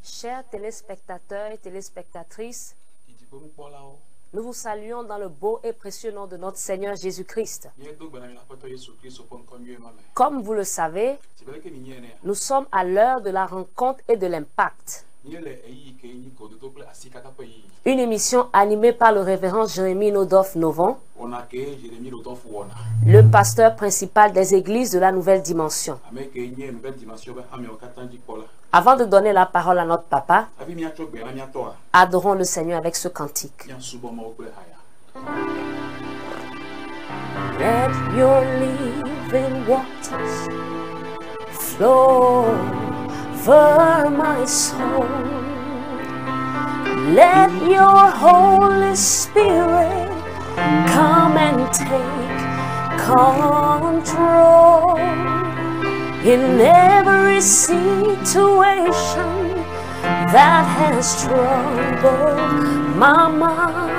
Chers téléspectateurs et téléspectatrices, nous vous saluons dans le beau et précieux nom de notre Seigneur Jésus-Christ. Comme vous le savez, nous sommes à l'heure de la rencontre et de l'impact. Une émission animée par le révérend Jérémie Nodorf Novon, le pasteur principal des églises de la Nouvelle Dimension. Avant de donner la parole à notre papa, adorons le Seigneur avec ce cantique. Let your living waters flow over my soul. Let your Holy Spirit come and take control in every situation that has troubled my mind.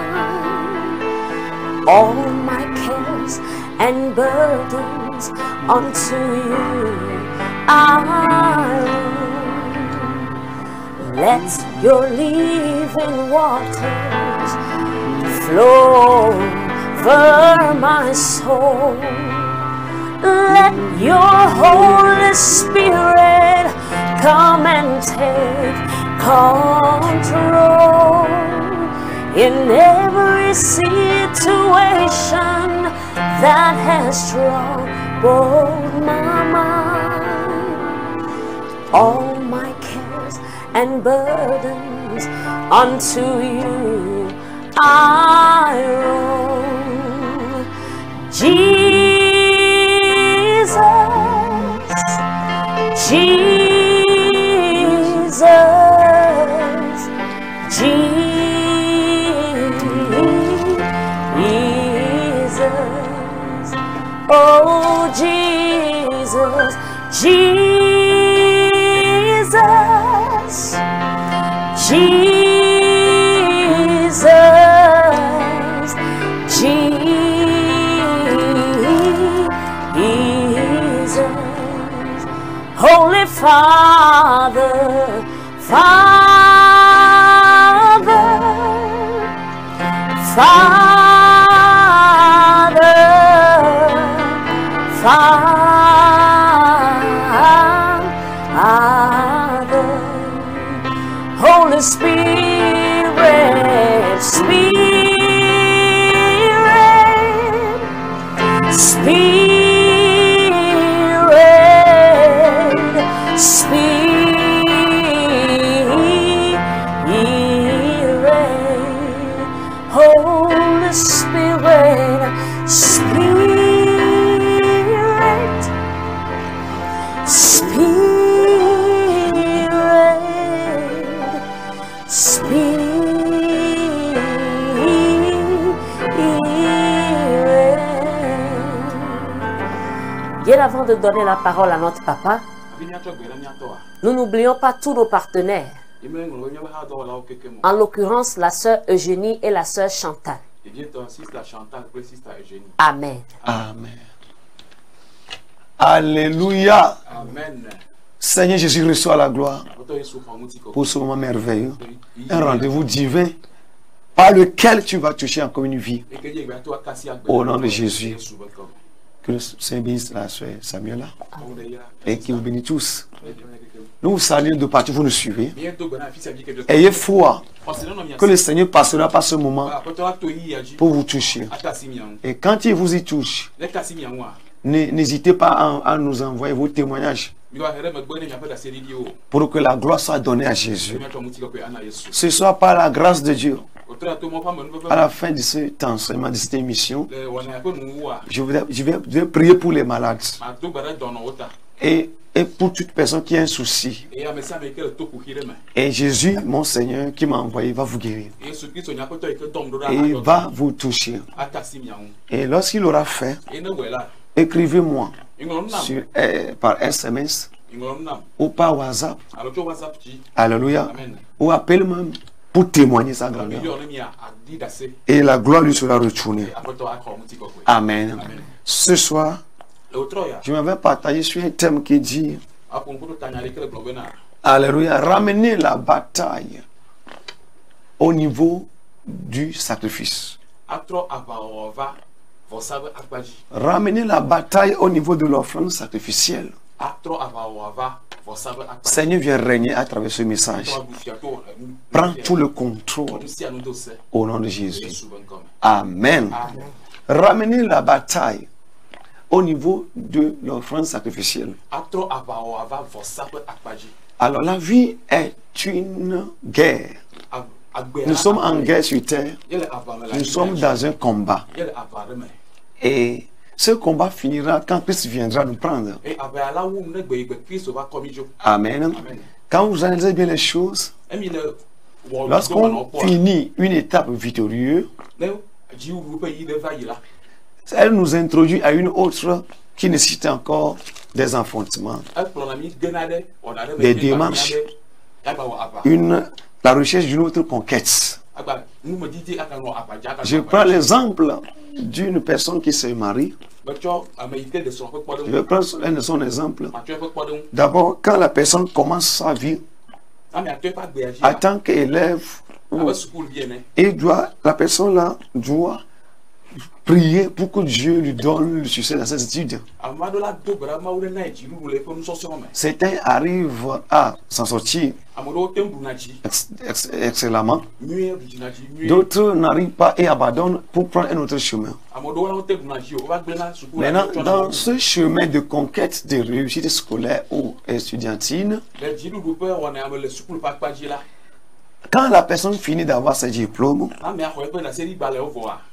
All my cares and burdens unto you I let your living waters flow over my soul. Let your Holy Spirit come and take control in every situation that has troubled my mind. All my cares and burdens unto you I roll. Jesus, Jesus, Jesus, oh Jesus, Jesus, Jesus, Jesus, Holy Father, Father, Father, Father, Holy Spirit, Spirit, Spirit, Spirit, Holy Spirit, Spirit, Spirit, Spirit. Bien avant de donner la parole à notre papa, nous n'oublions pas tous nos partenaires. En l'occurrence, la sœur Eugénie et la sœur Chantal. Amen. Amen. Alléluia. Amen. Seigneur Jésus, reçois la gloire pour ce moment merveilleux. Un rendez-vous divin par lequel tu vas toucher encore une vie. Au nom de Jésus. Que le Seigneur bénisse la soeur Samuela et qu'il vous bénisse tous. Nous vous saluons de partout, vous nous suivez. Ayez foi que le Seigneur passera par ce moment pour vous toucher. Et quand il vous y touche, n'hésitez pas à nous envoyer vos témoignages pour que la gloire soit donnée à Jésus. Ce soir, par la grâce de Dieu, à la fin de cet enseignement, de cette émission, je vais prier pour les malades et pour toute personne qui a un souci. Et Jésus, mon Seigneur, qui m'a envoyé, va vous guérir. Et il va vous toucher. Et lorsqu'il aura fait, écrivez-moi par SMS ou par WhatsApp. Alléluia. Ou appelez-moi pour témoigner sa grandeur. Et la gloire lui sera retournée. Amen. Ce soir, je m'avais partagé sur un thème qui dit Alléluia. Ramenez la bataille au niveau du sacrifice. Ramenez la bataille au niveau de l'offrande sacrificielle. Seigneur, viens régner à travers ce message. Prends tout le contrôle au nom de Jésus. Amen. Ramenez la bataille au niveau de l'offrande sacrificielle. Alors la vie est une guerre. Nous sommes en guerre sur terre. Nous sommes dans un combat. Et ce combat finira quand Christ viendra nous prendre. Amen. Quand vous analysez bien les choses, lorsqu'on finit une étape victorieuse, elle nous introduit à une autre qui nécessite encore des enfantements, des démarches, la recherche d'une autre conquête. Je prends l'exemple d'une personne qui se marie. Je vais prendre son exemple. D'abord, quand la personne commence sa vie, en tant qu'élève, la personne là doit prier pour que Dieu lui donne le succès dans ses études. Certains arrivent à s'en sortir excellemment. D'autres n'arrivent pas et abandonnent pour prendre un autre chemin. Maintenant, dans ce chemin de conquête de réussite scolaire ou estudiantine, quand la personne finit d'avoir ses diplômes,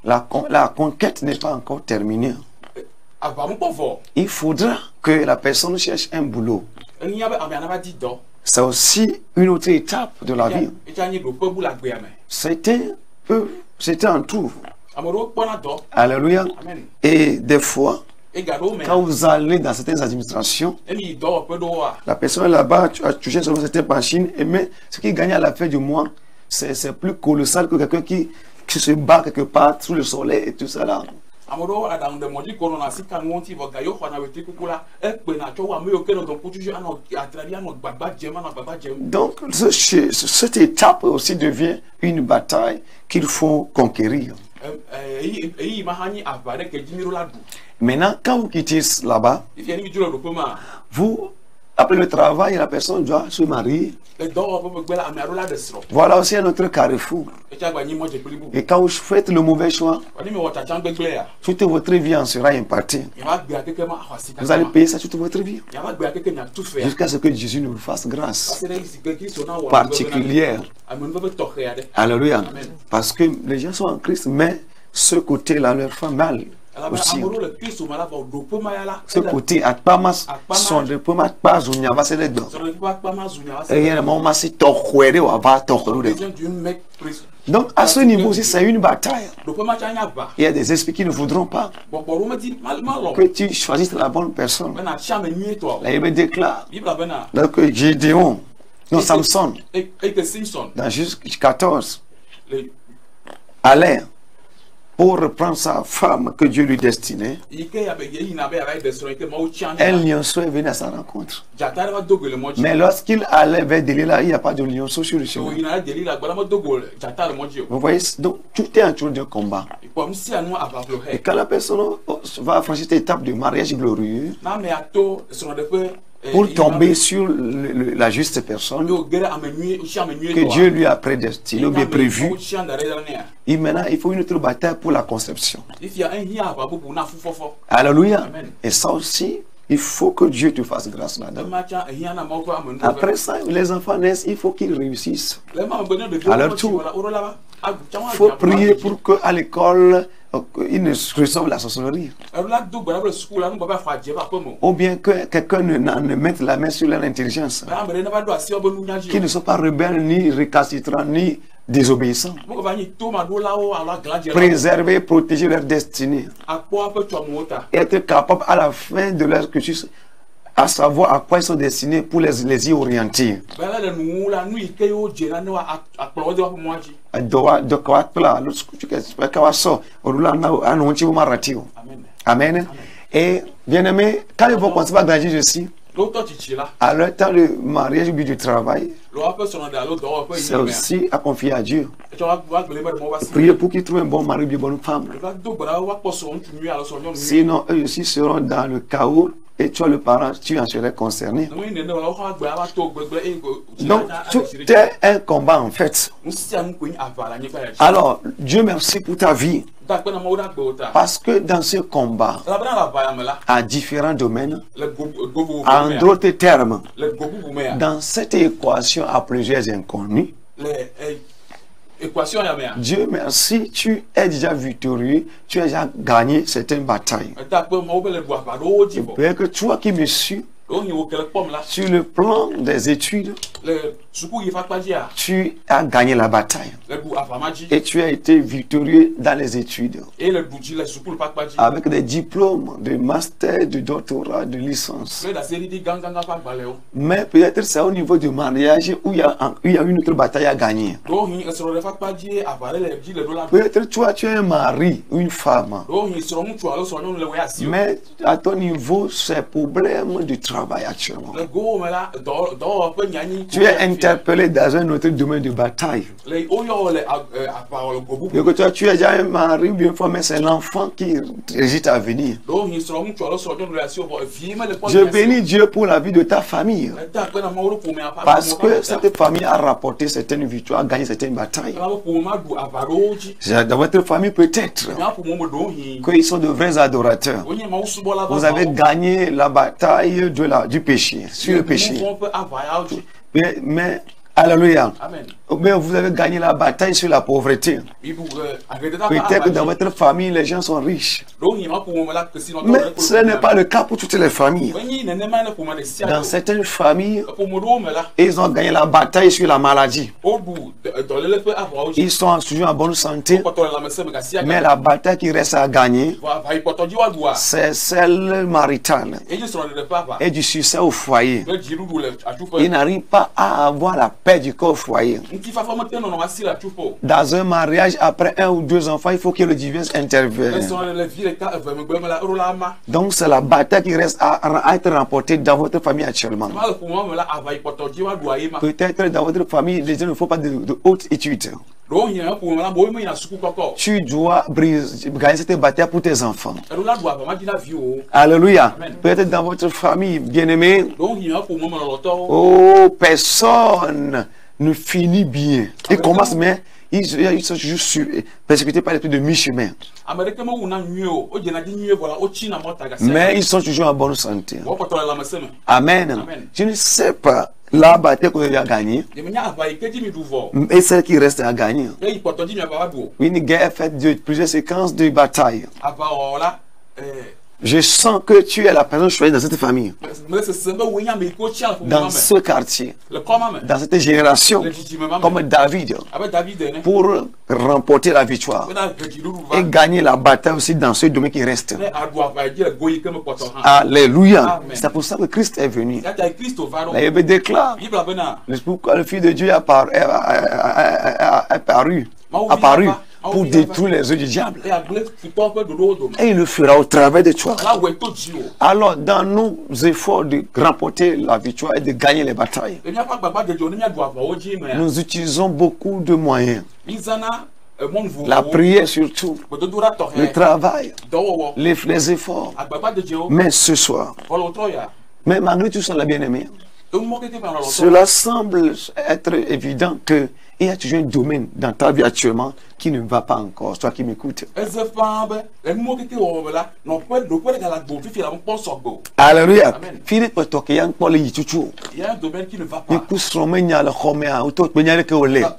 la conquête n'est pas encore terminée. Il faudra que la personne cherche un boulot. C'est aussi une autre étape de la vie. C'était un tout. Alléluia. Et des fois, quand vous allez dans certaines administrations, la personne là-bas a touché sur certaines machines, mais ce qui gagne à la fin du mois, c'est plus colossal que quelqu'un qui se bat quelque part sous le soleil et tout ça là. Donc, cette étape aussi devient une bataille qu'il faut conquérir. Maintenant, quand vous quittez là-bas, vous, après le travail, la personne doit se marier. Voilà aussi un autre carrefour. Et quand vous faites le mauvais choix, toute votre vie en sera impartie. Vous allez payer ça toute votre vie. Jusqu'à ce que Jésus nous fasse grâce particulière. Alléluia. Parce que les gens sont en Christ, mais ce côté-là leur fait mal. Aussi. Ce côté à Pamas sont de Pamas pas unia va se le don. Et il y a un moment si toquere ou va toquer. Donc à ce niveau aussi c'est une bataille. Il y a des esprits qui ne voudront pas que tu choisisses la bonne personne. La Bible déclare que Gédéon, non Samson, dans Juge 14, allait pour reprendre sa femme que Dieu lui destinait. Un lionceau est venu à sa rencontre. Mais lorsqu'il allait vers Delilah, il n'y a pas de lionceau sur le chemin. Vous voyez, donc tout est autour d'un combat. Et quand la personne va franchir cette étape de mariage glorieux, pour tomber sur la juste personne que Dieu lui a prédestiné ou bien prévu, et maintenant il faut une autre bataille pour la conception. Alléluia. Et ça aussi, il faut que Dieu te fasse grâce là-dedans. Après ça, les enfants naissent, il faut qu'ils réussissent à leur tour. Il faut prier pour qu'à l'école, ils ne reçoivent la sorcellerie. Ou bien que quelqu'un ne mette la main sur leur intelligence. Qu'ils ne soient pas rebelles, ni récalcitrants, ni désobéissants. Préserver, protéger leur destinée. Et être capable à la fin de leur cursus à savoir à quoi ils sont destinés pour les y orienter. Amen. Et bien aimé, quand ils vont continuer à grandir ici, À leur temps de mariage ou du travail, c'est aussi à confier à Dieu. Priez pour qu'ils trouvent un bon mari ou une bonne femme. Sinon, eux aussi seront dans le chaos et toi, le parent, tu en serais concerné. Donc, tout est un combat en fait. Alors, Dieu merci pour ta vie. Parce que dans ce combat, à différents domaines, en d'autres termes, dans cette équation à plusieurs inconnus, Dieu merci, tu es déjà victorieux, tu as déjà gagné certaines batailles. Peut-être que toi qui me suis, sur le plan des études, tu as gagné la bataille et tu as été victorieux dans les études avec des diplômes de master, de doctorat, de licence. Mais peut-être c'est au niveau du mariage où il y a une autre bataille à gagner. Peut-être toi tu es un mari ou une femme, mais à ton niveau c'est problème du travail actuellement. Tu es interpellé dans un autre domaine de bataille. Et que toi, tu es déjà un mari bien fort, mais c'est l'enfant qui résiste à venir. Je bénis Dieu pour la vie de ta famille. Parce que cette famille a rapporté certaines victoires, a gagné certaines batailles. Dans votre famille, peut-être qu'ils sont de vrais adorateurs. Vous avez gagné la bataille du péché, sur le péché. Mais alléluia. Mais vous avez gagné la bataille sur la pauvreté. Peut-être que dans votre famille, les gens sont riches. Mais ce n'est pas le cas pour toutes les familles. Dans certaines familles, ils ont gagné la bataille sur la maladie. Ils sont toujours en bonne santé. Mais la bataille qui reste à gagner, c'est celle maritale et du succès au foyer. Ils n'arrivent pas à avoir la paix du corps au foyer. Dans un mariage, après 1 ou 2 enfants, il faut que le divorce intervienne. Donc c'est la bataille qui reste à être remportée dans votre famille actuellement. Peut-être dans votre famille, les gens ne font pas de hautes études. Tu dois gagner cette bataille pour tes enfants. Alléluia. Peut-être dans votre famille, bien-aimé, oh, personne ne finit bien. Ils commencent, mais ils sont toujours persécutés par les trucs de mi-chemin. Mais ils sont toujours en bonne santé. Amen. Je ne sais pas la bataille que vous avez gagnée et celle qui reste à gagner. Une guerre faite de plusieurs séquences de bataille. Je sens que tu es la personne choisie dans cette famille, dans ce quartier, dans cette génération, comme David, pour remporter la victoire et gagner la bataille aussi dans ce domaine qui reste. Alléluia. C'est pour ça que Christ est venu. La Bible déclare, pourquoi le Fils de Dieu a apparu pour détruire les œuvres du diable. Et il le fera au travers de toi. Alors, dans nos efforts de remporter la victoire et de gagner les batailles, nous utilisons beaucoup de moyens. La prière surtout, le travail, les efforts. Mais ce soir, mais malgré tout cela, bien-aimé, cela semble être évident qu'il y a toujours un domaine dans ta vie actuellement qui ne va pas encore, toi qui m'écoutes. Alléluia. Il y a un domaine qui ne va pas.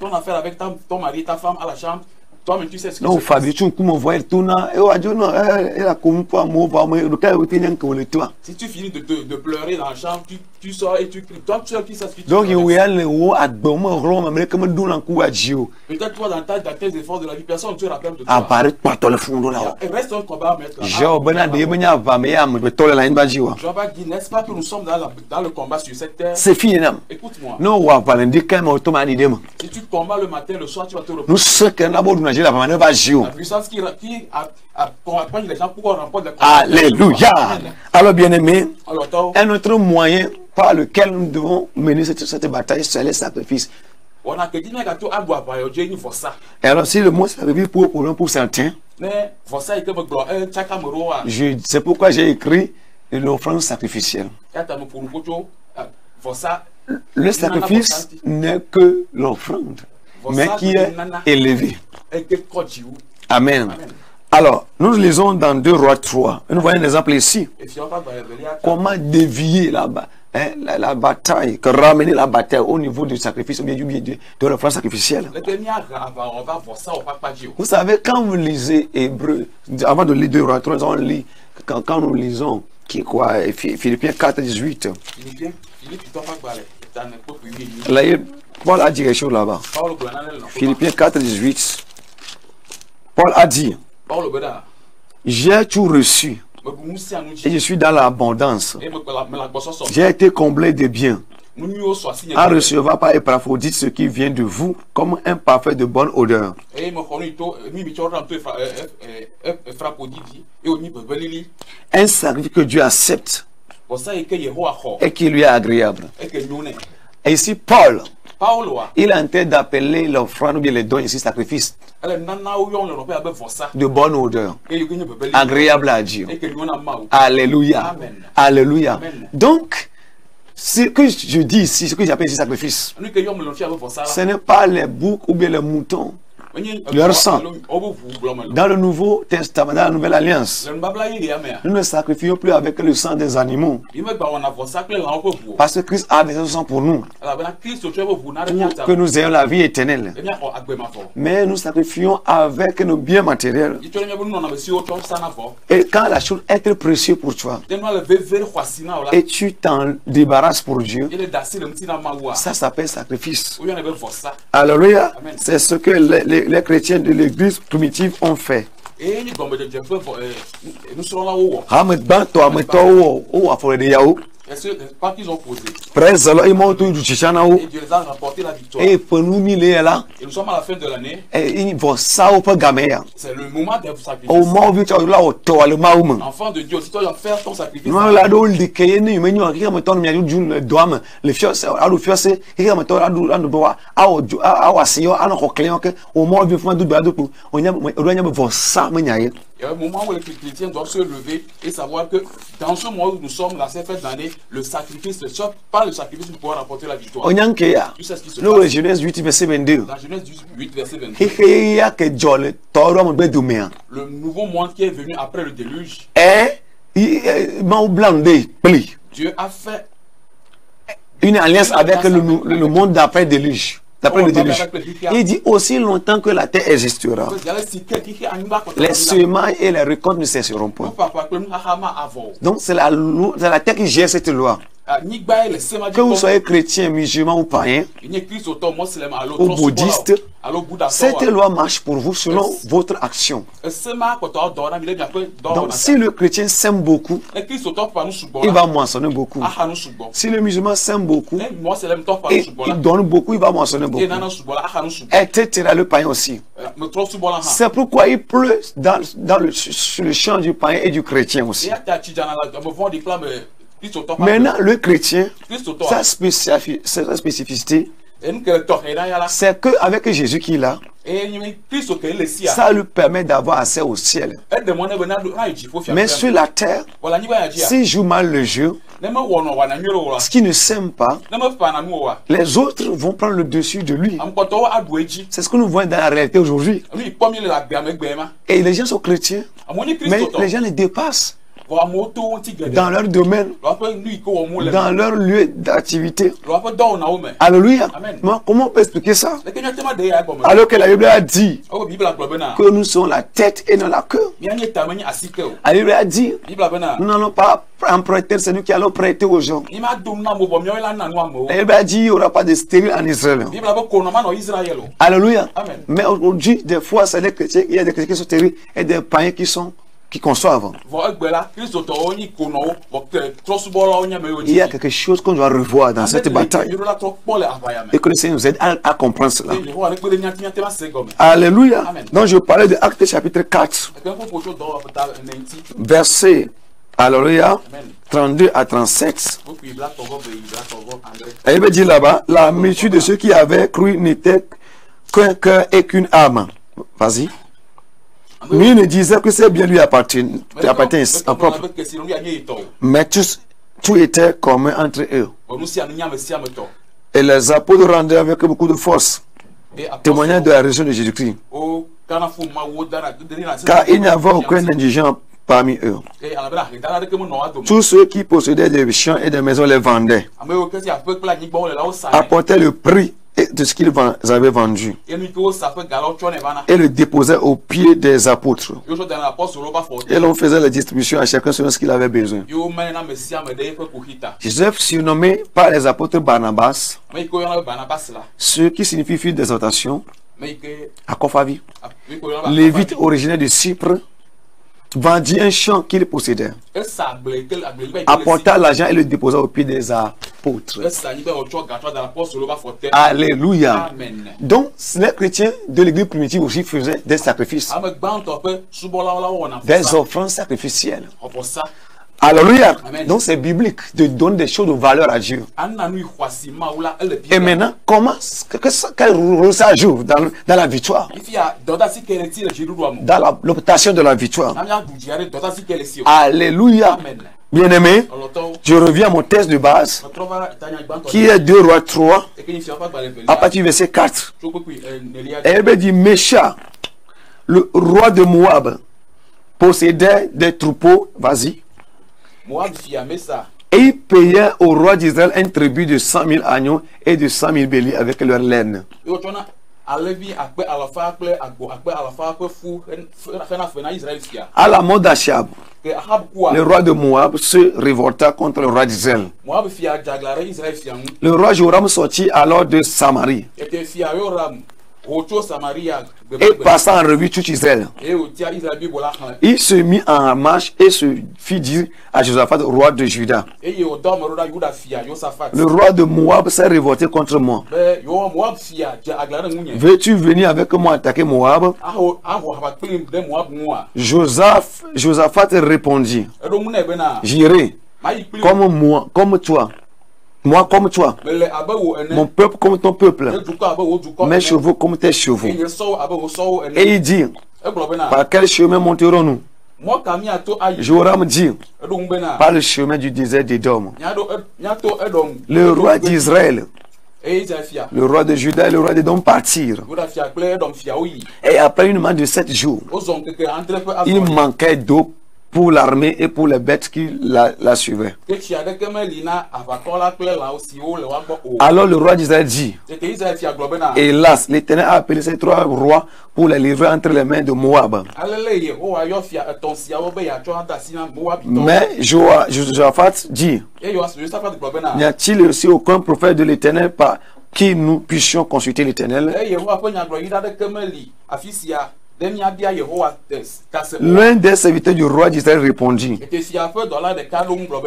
Ton affaire avec ton mari, ta femme à la chambre. Toi-même, tu sais ce que non, Fabio, tu me vois, si tu finis de pleurer dans la chambre, Tu sors et tu cries. Toi, tu sais qui ça se donc, il y a le haut à Doma, Rome, mais comme d'où l'encou à Gio. Peut-être toi, dans tes efforts de la vie, personne ne te rappelle de toi. Apparaît pas dans le fond de là. Il reste un combat à mettre là. J'ai obéi de Yémenia Vamea, mais toi, la Inbajio. Je vais dire, n'est-ce pas que nous sommes dans le combat sur cette terre? C'est fini, non? Écoute-moi. Non, on va parler de quand même automatique. Si tu combats le matin, le soir, tu vas te reposer. Nous sommes qu'un abord de Nigeria, la Vamea. La puissance qui accompagne les gens pour remporter les combats. Alléluia. Alors, bien aimé, un autre moyen par lequel nous devons mener cette bataille, c'est le sacrifice. Et alors, si le mot sacrifice pour certains, c'est pourquoi j'ai écrit l'offrande sacrificielle. Le sacrifice n'est que l'offrande, mais qui est élevée. Amen. Alors, nous lisons dans 2 Rois 3. Nous voyons un exemple ici. Comment dévier la bataille, ramener la bataille au niveau du sacrifice ou bien de l'offrande sacrificielle. Vous savez, quand vous lisez Hébreu, avant de lire 2 Rois 3, on lit, quand nous lisons, Philippiens 4, 18. Là, Paul a dit quelque chose là-bas. Philippiens 4, 18. Paul a dit, j'ai tout reçu et je suis dans l'abondance. J'ai été comblé de biens à recevoir par Épaphrodite ce qui vient de vous comme un parfait de bonne odeur. Un sacrifice que Dieu accepte et qui lui est agréable. Et ici Paul, il a intérêt d'appeler l'offrande ou bien les dons ici sacrifice de bonne odeur, agréable à Dieu. Alléluia. Amen. Alléluia. Amen. Donc, ce que je dis ici, ce que j'appelle ici sacrifice, ce n'est pas les boucs ou bien les moutons. Leur sang. Dans le Nouveau Testament, dans la Nouvelle Alliance, nous ne sacrifions plus avec le sang des animaux. Parce que Christ a besoin de sang pour nous. Pour que nous ayons la vie éternelle. Mais nous sacrifions avec nos biens matériels. Et quand la chose est très précieuse pour toi, et tu t'en débarrasses pour Dieu, ça s'appelle sacrifice. Alléluia. C'est ce que les chrétiens de l'église primitive ont fait. Pas qu'ils ont posé. Et Dieu les a rapporté la victoire. Et nous sommes à la fin de l'année. C'est le moment de sacrifice. Enfant de Dieu, si toi tu vas faire ton sacrifice. Il y a un moment où les chrétiens doivent se lever et savoir que dans ce mois où nous sommes, la cette fête d'année, le sacrifice, pas le sacrifice pour pouvoir rapporter la victoire. Tu sais ce qui se passe. Genèse 8, verset 22. Dans Genèse 8, verset 22. Le nouveau monde qui est venu après le déluge. Dieu a fait une alliance avec le monde d'après le déluge. D'après le déluge. Il dit aussi longtemps que la terre existera, les semailles et les récoltes ne cesseront pas. Donc c'est la terre qui gère cette loi. Que vous soyez chrétien, musulman ou païen, ou bouddhiste, cette loi marche pour vous selon votre action. Donc si le chrétien sème beaucoup, il va moissonner beaucoup. Si le musulman sème beaucoup, et il donne beaucoup, il va moissonner beaucoup. Etc. Le païen aussi. C'est pourquoi il pleut sur le champ du païen et du chrétien aussi. Maintenant, le chrétien, sa spécificité, c'est qu'avec Jésus qu'il a, ça lui permet d'avoir accès au ciel. Mais sur la terre, s'il joue mal le jeu, ce qui ne s'aime pas, les autres vont prendre le dessus de lui. C'est ce que nous voyons dans la réalité aujourd'hui. Et les gens sont chrétiens, mais les gens les dépassent. dans leur domaine, dans leur lieu d'activité. Alléluia. Comment on peut expliquer ça? Alors que la Bible a dit que nous sommes la tête et non la queue. La Bible a dit nous n'allons pas emprunter, c'est nous qui allons prêter aux gens. La Bible a dit il n'y aura pas de stérile en Israël. Alléluia. Mais aujourd'hui, des fois, c'est des chrétiens, il y a des chrétiens qui sont stériles et des païens qui conçoivent. Il y a quelque chose qu'on doit revoir dans cette bataille. Et que le Seigneur nous aide à comprendre cela. Alléluia. Donc je parlais de Actes chapitre 4. Verset, alléluia, 32 à 37. Et il veut dire là-bas, la multitude de ceux qui avaient cru n'était qu'un cœur et qu'une âme. Vas-y. Lui ne disait que c'est bien lui appartient en propre. Mais tout était commun entre eux. Et les apôtres rendaient avec beaucoup de force, témoignant de la résurrection de Jésus-Christ. Car il n'y avait aucun indigent parmi eux. Tous ceux qui possédaient des champs et des maisons les vendaient, apportaient le prix de ce qu'ils avaient vendu et le déposaient aux pieds des apôtres. Et l'on faisait la distribution à chacun selon ce qu'il avait besoin. Joseph, surnommé par les apôtres Barnabas, ce qui signifie fils d'exhortation, à Kophavi, lévite originaire de Chypre, vendit un champ qu'il possédait, apporta l'argent et le déposa au pied des apôtres. Alléluia. Amen. Donc, les chrétiens de l'église primitive aussi faisaient des sacrifices, des offrandes sacrificielles. Alléluia. Amen. Donc c'est biblique de donner des choses de valeur à Dieu. Et maintenant, quel rôle ça joue dans la victoire? Dans l'obtention de la victoire. Alléluia. Bien-aimé, je reviens à mon texte de base qui est 2 Rois 3 à partir du verset 4. Et il dit, Mécha, le roi de Moab, possédait des troupeaux, vas-y. Et il payait au roi d'Israël un tribut de 100 000 agneaux et de 100 000 béliers avec leur laine. À la mort d'Achab, le roi de Moab se révolta contre le roi d'Israël. Le roi Joram sortit alors de Samarie et passa en revue tout Israël. Il se mit en marche et se fit dire à Josaphat, roi de Juda, le roi de Moab s'est révolté contre moi. Veux-tu venir avec moi attaquer Moab? Josaphat répondit, j'irai comme toi. Moi comme toi, mon peuple comme ton peuple, mes chevaux comme tes chevaux. Et il dit, par quel chemin monterons-nous? Joram dit, par le chemin du désert d'Édom. Le roi d'Israël, le roi de Juda et le roi d'Édom partirent. Et après une marche de 7 jours, il manquait d'eau pour l'armée et pour les bêtes qui la suivaient. Alors le roi d'Israël dit, hélas, l'Éternel a appelé ces 3 rois pour les livrer entre les mains de Moab. Mais Josaphat dit, n'y a-t-il aussi aucun prophète de l'Éternel par qui nous puissions consulter l'Éternel? L'un des serviteurs du roi d'Israël répondit,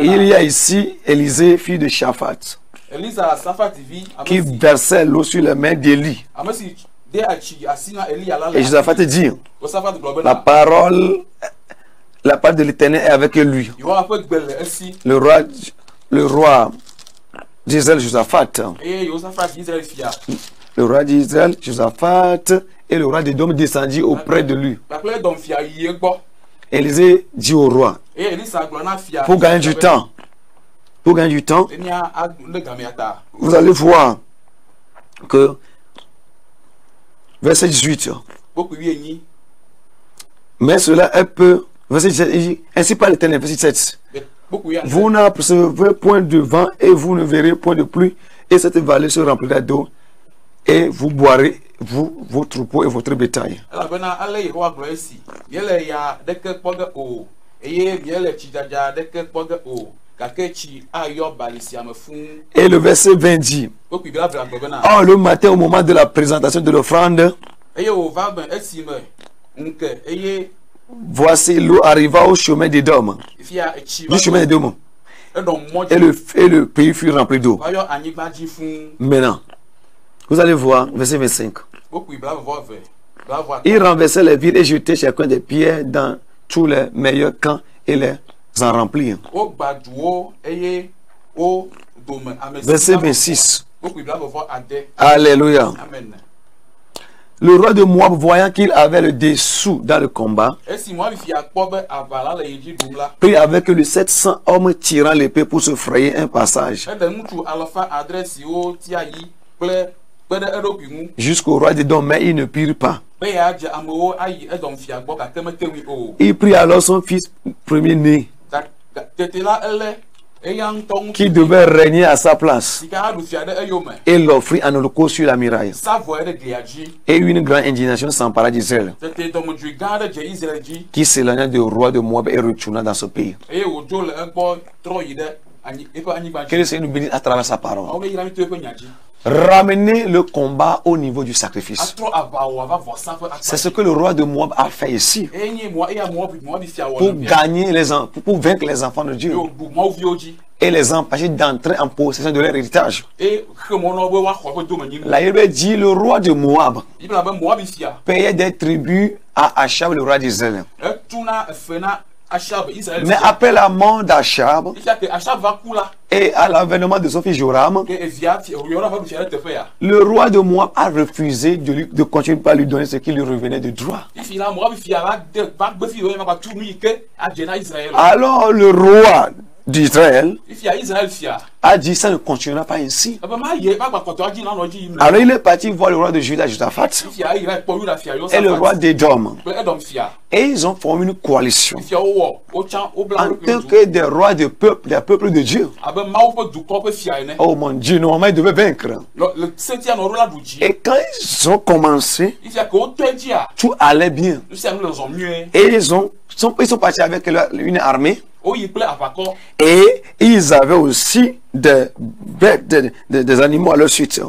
il y a ici Élisée, fille de Shaphat, qui versait l'eau sur les mains d'Élie. Et Josaphat dit, la parole de l'Éternel est avec lui. Le roi d'Israël, Josaphat, le roi d'Israël, Josaphat, et le roi d'Édom descendit auprès de lui. Élisée dit au roi, pour gagner du temps, vous allez voir que, verset 18, mais cela est peu Verset 17, il dit, ainsi parle l'Éternel, verset 7. Vous n'apercevez point de vent et vous ne verrez point de pluie, et cette vallée se remplira d'eau, et vous boirez, vous, vos troupeaux et votre bétail. Et le verset 20 dit, or le matin au moment de la présentation de l'offrande, voici l'eau arriva au chemin d'Édom, du chemin d'Édom, et le pays fut rempli d'eau. Maintenant, vous allez voir, verset 25. Il renversait les villes et jetait chacun des pierres dans tous les meilleurs camps et les en remplir. Verset 26. Alléluia. Le roi de Moab, voyant qu'il avait le dessous dans le combat, prit avec les 700 hommes tirant l'épée pour se frayer un passage jusqu'au roi d'Édom, mais ils ne prirent pas. Il prit alors son fils premier-né, qui devait régner à sa place, et l'offrit en holocauste sur la muraille. Et une grande indignation s'empara d'Israël, qui s'éloigna du roi de Moab et retourna dans ce pays. Que le Seigneur nous bénisse à travers sa parole. Ramener le combat au niveau du sacrifice. C'est ce que le roi de Moab a fait ici. Pour gagner pour vaincre les enfants de Dieu. Et les empêcher d'entrer en possession de leur héritage. Là, il veut dire le roi de Moab payait des tribus à Achab, le roi d'Israël. Mais après la mort d'Achab et à l'avènement de son fils Joram, le roi de Moab a refusé de continuer par lui donner ce qui lui revenait de droit. Alors le roi d'Israël a dit ça ne continuera pas ainsi. Alors il est parti voir le roi de Juda, Josaphat, et le roi d'Édom. Et ils ont formé une coalition en tant que des rois des peuples de Dieu. Oh mon Dieu, normalement ils devaient vaincre. Et quand ils ont commencé, tout allait bien. Et ils sont partis avec une armée. Et ils avaient aussi des animaux à leur suite.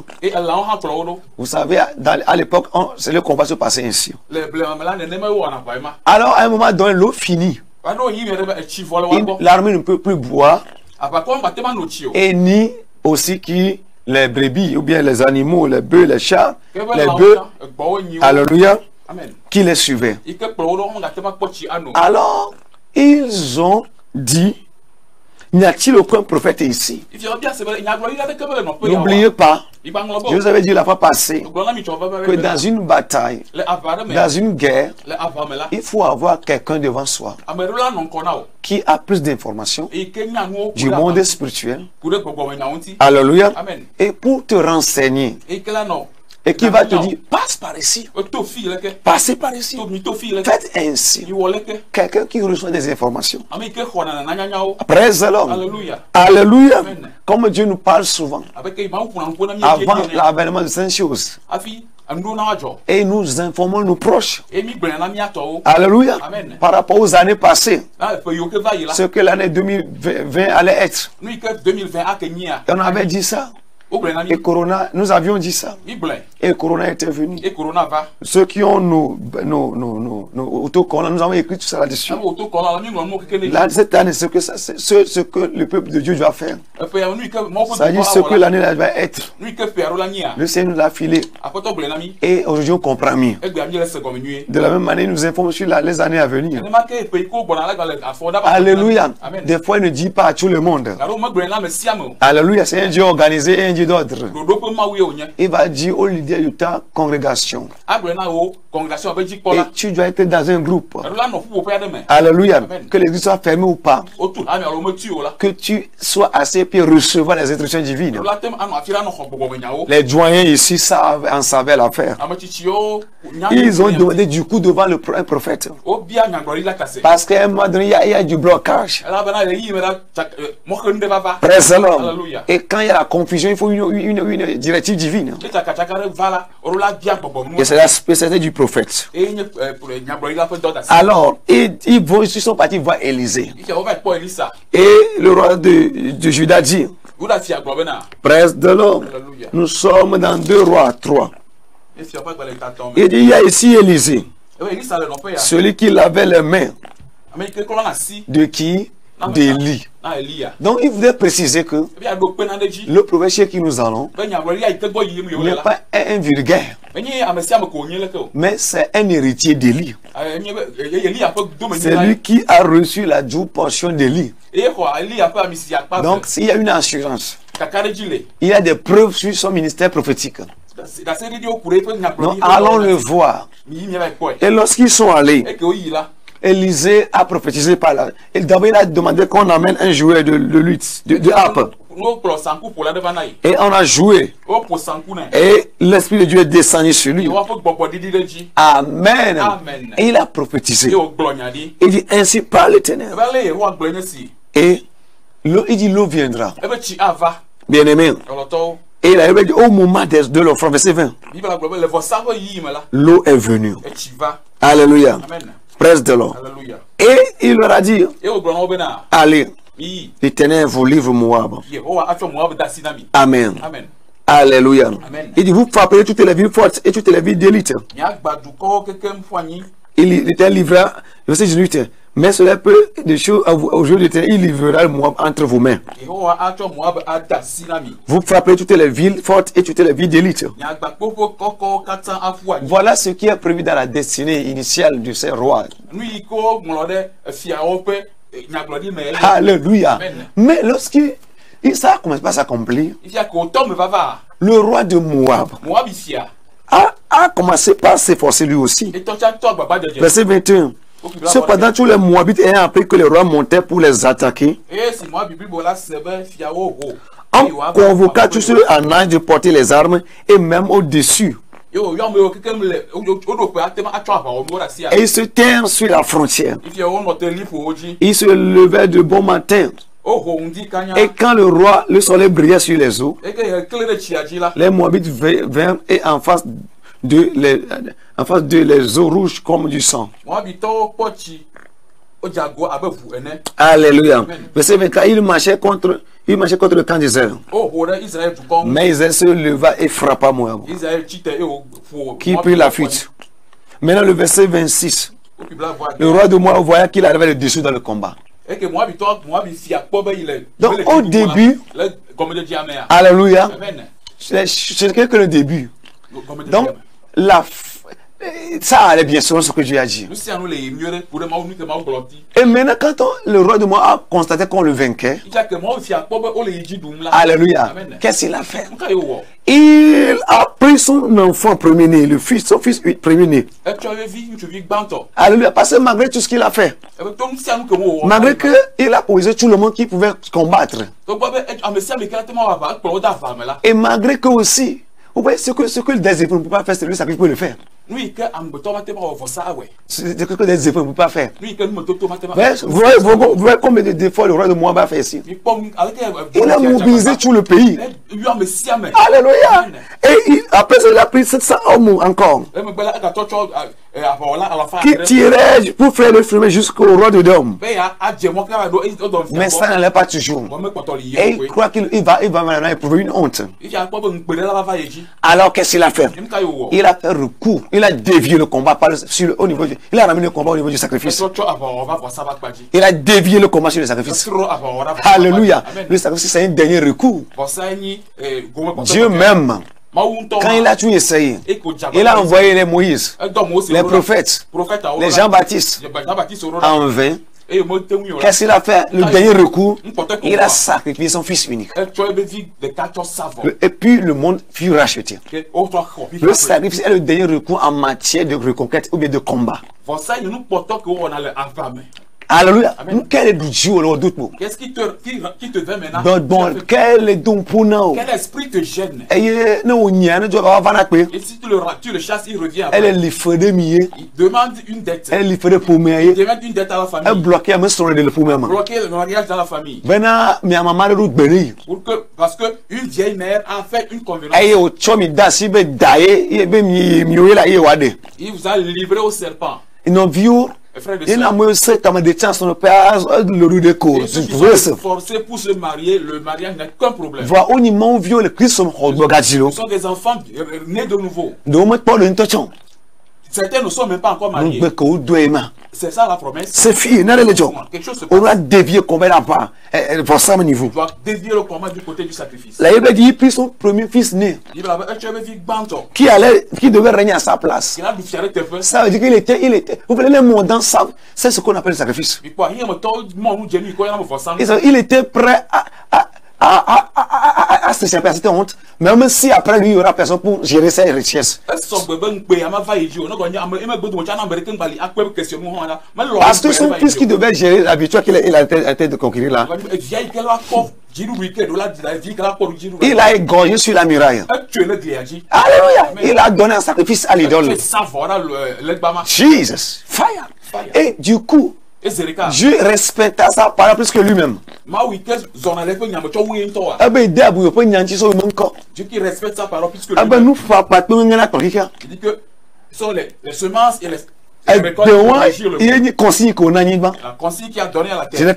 Vous savez, à l'époque, le combat se passait ainsi. Alors, à un moment donné, l'eau finit. L'armée ne peut plus boire. Et ni aussi les brebis, ou bien les animaux, les bœufs, les chats, les bœufs, alléluia, qui les suivaient. Alors, ils ont dit, n'y a-t-il aucun prophète ici? N'oubliez pas, je vous avais dit la fois passée que dans une bataille, dans une guerre, il faut avoir quelqu'un devant soi qui a plus d'informations du monde spirituel. Alléluia. Et pour te renseigner. Et qui va te dire, passe par ici, passez par ici, faites ainsi. Quelqu'un qui reçoit des informations. Praise the Lord. Alléluia. Comme Dieu nous parle souvent, avant l'avènement de ces choses. Et nous informons nos proches. Alléluia. Par rapport aux années passées, ce que l'année 2020 allait être. Et on avait dit ça. Et Corona, nous avions dit ça. Et Corona était venu. Ceux qui ont nos autocollants, nous avons écrit tout ça là-dessus. Là, cette année, ce que le peuple de Dieu doit faire. Ça dit ce que l'année va être. Le Seigneur nous l'a filé. Et aujourd'hui, on comprend mieux. De la même manière, nous informons sur les années à venir. Alléluia. Des fois, il ne dit pas à tout le monde. Alléluia. C'est un Dieu organisé et un Dieu changer d'ordre. Il va dire au leader de ta congrégation. Et tu dois être dans un groupe. Alléluia. Que l'église soit fermée ou pas. Que tu sois assis et recevoir les instructions divines. Les doyens ici savent, en savaient l'affaire. Ils ont demandé du coup devant le prophète. Parce qu'à un moment donné, il y a du blocage. Presse l'homme. Et quand il y a la confusion, il faut une directive divine. Et c'est la spécialité du prophète. Alors, ils sont partis voir Élisée. Et le roi de Juda dit, presse de l'homme, nous sommes dans 2 Rois 3. Il dit, il y a ici Élisée, celui qui lavait les mains. De qui? D'Élie. Donc il voulait préciser que le prophète chez qui nous allons n'est pas un vulgaire, mais c'est un héritier d'Élie. C'est lui qui a reçu la double portion d'Élie. Donc s'il y a une assurance, il y a des preuves sur son ministère prophétique. Donc allons le voir. Et lorsqu'ils sont allés, Élisée a prophétisé par là. D'abord, il a demandé qu'on amène un joueur de lutte, de harpe. Et on a joué. Et l'Esprit de Dieu est descendu sur lui. Amen. Et il a prophétisé. Il dit, ainsi parle l'Éternel. Et il dit, l'eau viendra. Bien aimé. Et il a dit, au moment de l'offrande, verset 20, l'eau est venue. Alléluia. Presse de l'eau. Et il leur a dit, allez, l'Éternel vous livre Moab. Amen. Alléluia. Il dit, vous frappez toutes les villes fortes et toutes les villes d'élite. Il était livré, verset 18, mais cela peut des choses au jour de l'Éternel, il livrera le Moab entre vos mains. Vous frappez toutes les villes fortes et toutes les villes d'élite. Voilà ce qui est prévu dans la destinée initiale de ces rois. Alléluia. Mais lorsqu'il ça commence pas à s'accomplir, le roi de Moab a commencé par s'efforcer lui aussi. Verset 21. Cependant, tous les Moabites ayant appris que les rois montaient pour les attaquer, on convoqua tous ceux en âge de porter les armes et même au-dessus. Et ils se tinrent sur la frontière. Ils se levaient de bon matin. Et quand le roi, le soleil brillait sur les eaux, les Moabites vinrent et en face de les eaux rouges comme du sang. Alléluia. Verset 24, il marchait contre le camp d'Israël. Mais Israël se leva et frappa Moab, qui prit la fuite. Maintenant le verset 26. Le roi de Moab voyait qu'il arrivait le dessus dans le combat. Donc au début, alléluia, c'est que le début. Donc ça allait bien selon ce que Dieu a dit. Et maintenant, quand le roi de Moab a constaté qu'on le vainquait, alléluia, qu'est-ce qu'il a fait? Il a pris son enfant premier-né, son fils premier-né. Alléluia, parce que malgré tout ce qu'il a fait, malgré qu'il a posé tout le monde qui pouvait combattre, et malgré que aussi, vous voyez, ce que des épreuves ne peut pas faire, c'est lui qui peut le faire. C'est ce que des épreuves ne peut pas faire. Vous voyez combien de défauts le roi de Moab a fait ici. Il a mobilisé tout le pays. Alléluia. Et après ça, il a pris 700 hommes encore, qui tiraient pour faire le chemin jusqu'au roi de Dom. Mais ça n'allait pas toujours. Et il croit qu'il va maintenant éprouver une honte. Alors qu'est-ce qu'il a fait? Il a fait recours. Il a dévié le combat il a ramené le combat au niveau du sacrifice. Il a dévié le combat sur le sacrifice. Alléluia. Le sacrifice, c'est un dernier recours. Dieu même, quand il a tout essayé, il a envoyé les Moïse, les prophètes, les Jean-Baptiste, en vain. Qu'est-ce qu'il a fait? Le dernier recours, il a sacrifié son fils unique. Et puis le monde fut racheté. Le sacrifice est le dernier recours en matière de reconquête ou bien de combat. Alléluia. Quel est le jour qu'est-ce qui te vient maintenant? Bon, quel est donc pour nous? Quel esprit te gêne? Et si tu le chasses, il revient. Elle est livrée de milliers. Il demande une dette. Elle est livrée pour moi. Il demande une dette à la famille. Elle bloque à me sauver de pour moi. Bloquer le mariage dans la famille. Parce que une vieille mère a fait une convenance. Il vous a livré au serpent. Ils ont vu. Il n'a pas de chance, on ne peut pas le de cours. Ils sont forcés pour se marier, le mariage n'a qu'un problème. Voilà, on y m'a vu le Christ. Ce sont des enfants nés de nouveau. Certains ne sont même pas encore mariés. C'est ça la promesse. C'est fini, quelque chose se passe. On a dévié combien là-bas. Tu dois dévier le combat du côté du sacrifice. La Bible dit qu'il prit son premier fils né. Qui devait régner à sa place. Ça veut dire qu'il était. Vous voyez les mondans savent. C'est ce qu'on appelle le sacrifice. Il était prêt à s'échapper à cette honte, même si après lui il y aura personne pour gérer ses richesses. Parce que son fils qui devait gérer la victoire qu'il a été de conquérir là, il a égorgé sur la muraille. Alléluia. Il a donné un sacrifice à l'idole. Jesus. Fire. Et du coup, Dieu respecta sa parole plus que lui-même. Dieu qui respecte sa parole plus que lui-même. Il dit que les semences et les la consigne qui a donné à la terre.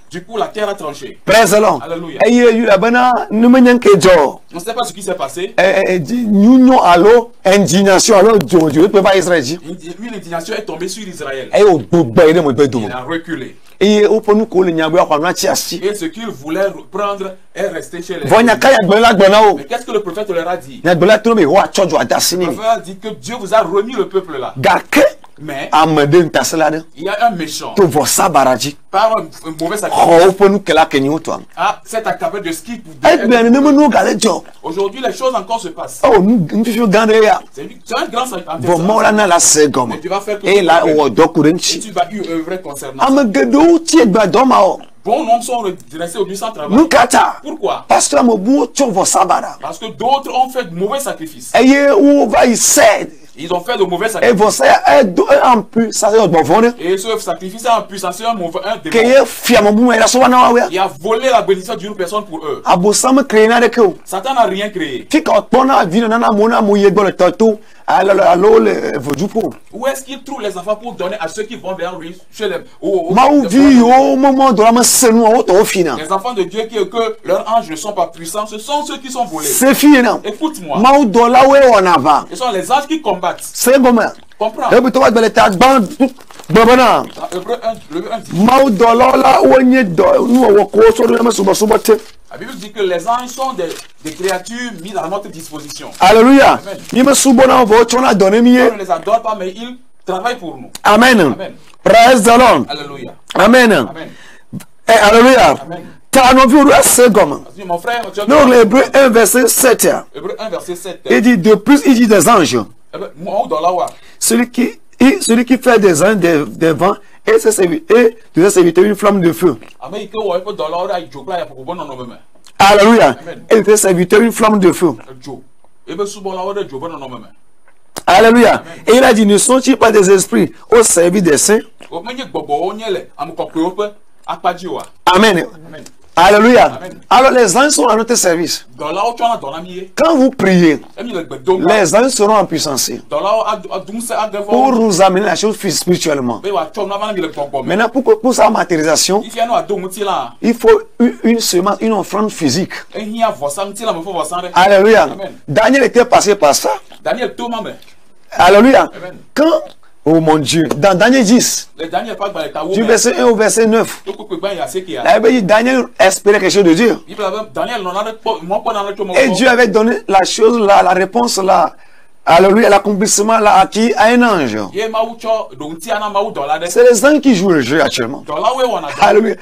Du coup, la terre a tranché. Alléluia. On ne sait pas ce qui s'est passé. Indignation, alors Dieu ne peut pas Israël. Une indignation est tombée sur Israël. Il a reculé. Et ce qu'il voulait prendre est resté chez les gens. Mais qu'est-ce que le prophète leur a dit? Le prophète a dit que Dieu vous a remis le peuple là. Mais il y a un méchant par un mauvais sacrifice. C'est accablé de ce qui pouvait. Aujourd'hui, les choses encore se passent. C'est un grand sacrifice. Mais tu vas faire tout et tu vas y œuvrer concernant ça. Bon nombre sont redressés au but sans travail. Pourquoi? Parce que d'autres ont fait de mauvais sacrifices. Ils ont fait de mauvais sacrifices. Et ce sacrifice a un puissance, un démon. Il a volé la bénédiction d'une personne pour eux. Satan n'a rien créé. Où est-ce qu'il trouve les enfants pour donner à ceux qui vont vers lui chez les enfants de Dieu que leurs anges ne sont pas puissants, ce sont ceux qui sont volés. Écoute-moi. Ce sont les anges qui combattent. Comprends. La Bible dit que les anges sont des créatures mises à notre disposition. Alléluia. On ne les adore pas, mais ils travaillent pour nous. Amen. Amen. Praise the Lord. Alléluia. Amen. Amen. Alléluia. Mon frère, donc l'Hébreu 1 verset 7. Hébreu 1 verset 7. Il dit de plus, il dit des anges. Celui qui fait des anges, des vents, et de ses serviteurs une flamme de feu. Alléluia. Et de ses serviteurs une flamme de feu. Alléluia. Et il a dit, ne sont-ils pas des esprits au service des saints? Amen. Alléluia. Amen. Alors les anges sont à notre service. Quand vous priez, les anges seront en puissance pour nous amener la chose spirituellement. Maintenant, pour sa matérialisation, il faut une semence, une offrande physique. Alléluia. Amen. Daniel était passé par ça. Alléluia. Amen. Quand oh mon Dieu, dans Daniel 10, du verset 1 au verset 9, la Bible dit Daniel espérait quelque chose de Dieu. Et Dieu avait donné la chose là, la réponse là, Alléluia, l'accomplissement l'a acquis à un ange. C'est les anges qui jouent le jeu actuellement. Alléluia.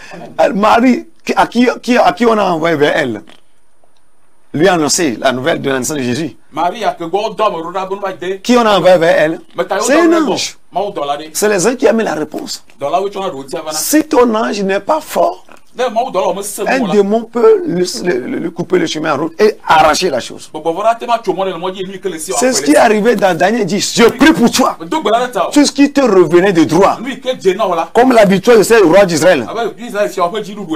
Marie, à qui on a envoyé vers elle, lui a annoncé la nouvelle de la naissance de Jésus. Qui on a envoyé vers elle? C'est un ange. C'est les anges qui amènent la réponse. Si ton ange n'est pas fort, un démon peut lui couper le chemin en route et arracher la chose. C'est ce qui est arrivé dans Daniel 10. Je prie pour toi. Tout ce qui te revenait de droit, comme l'habitude de ce roi d'Israël.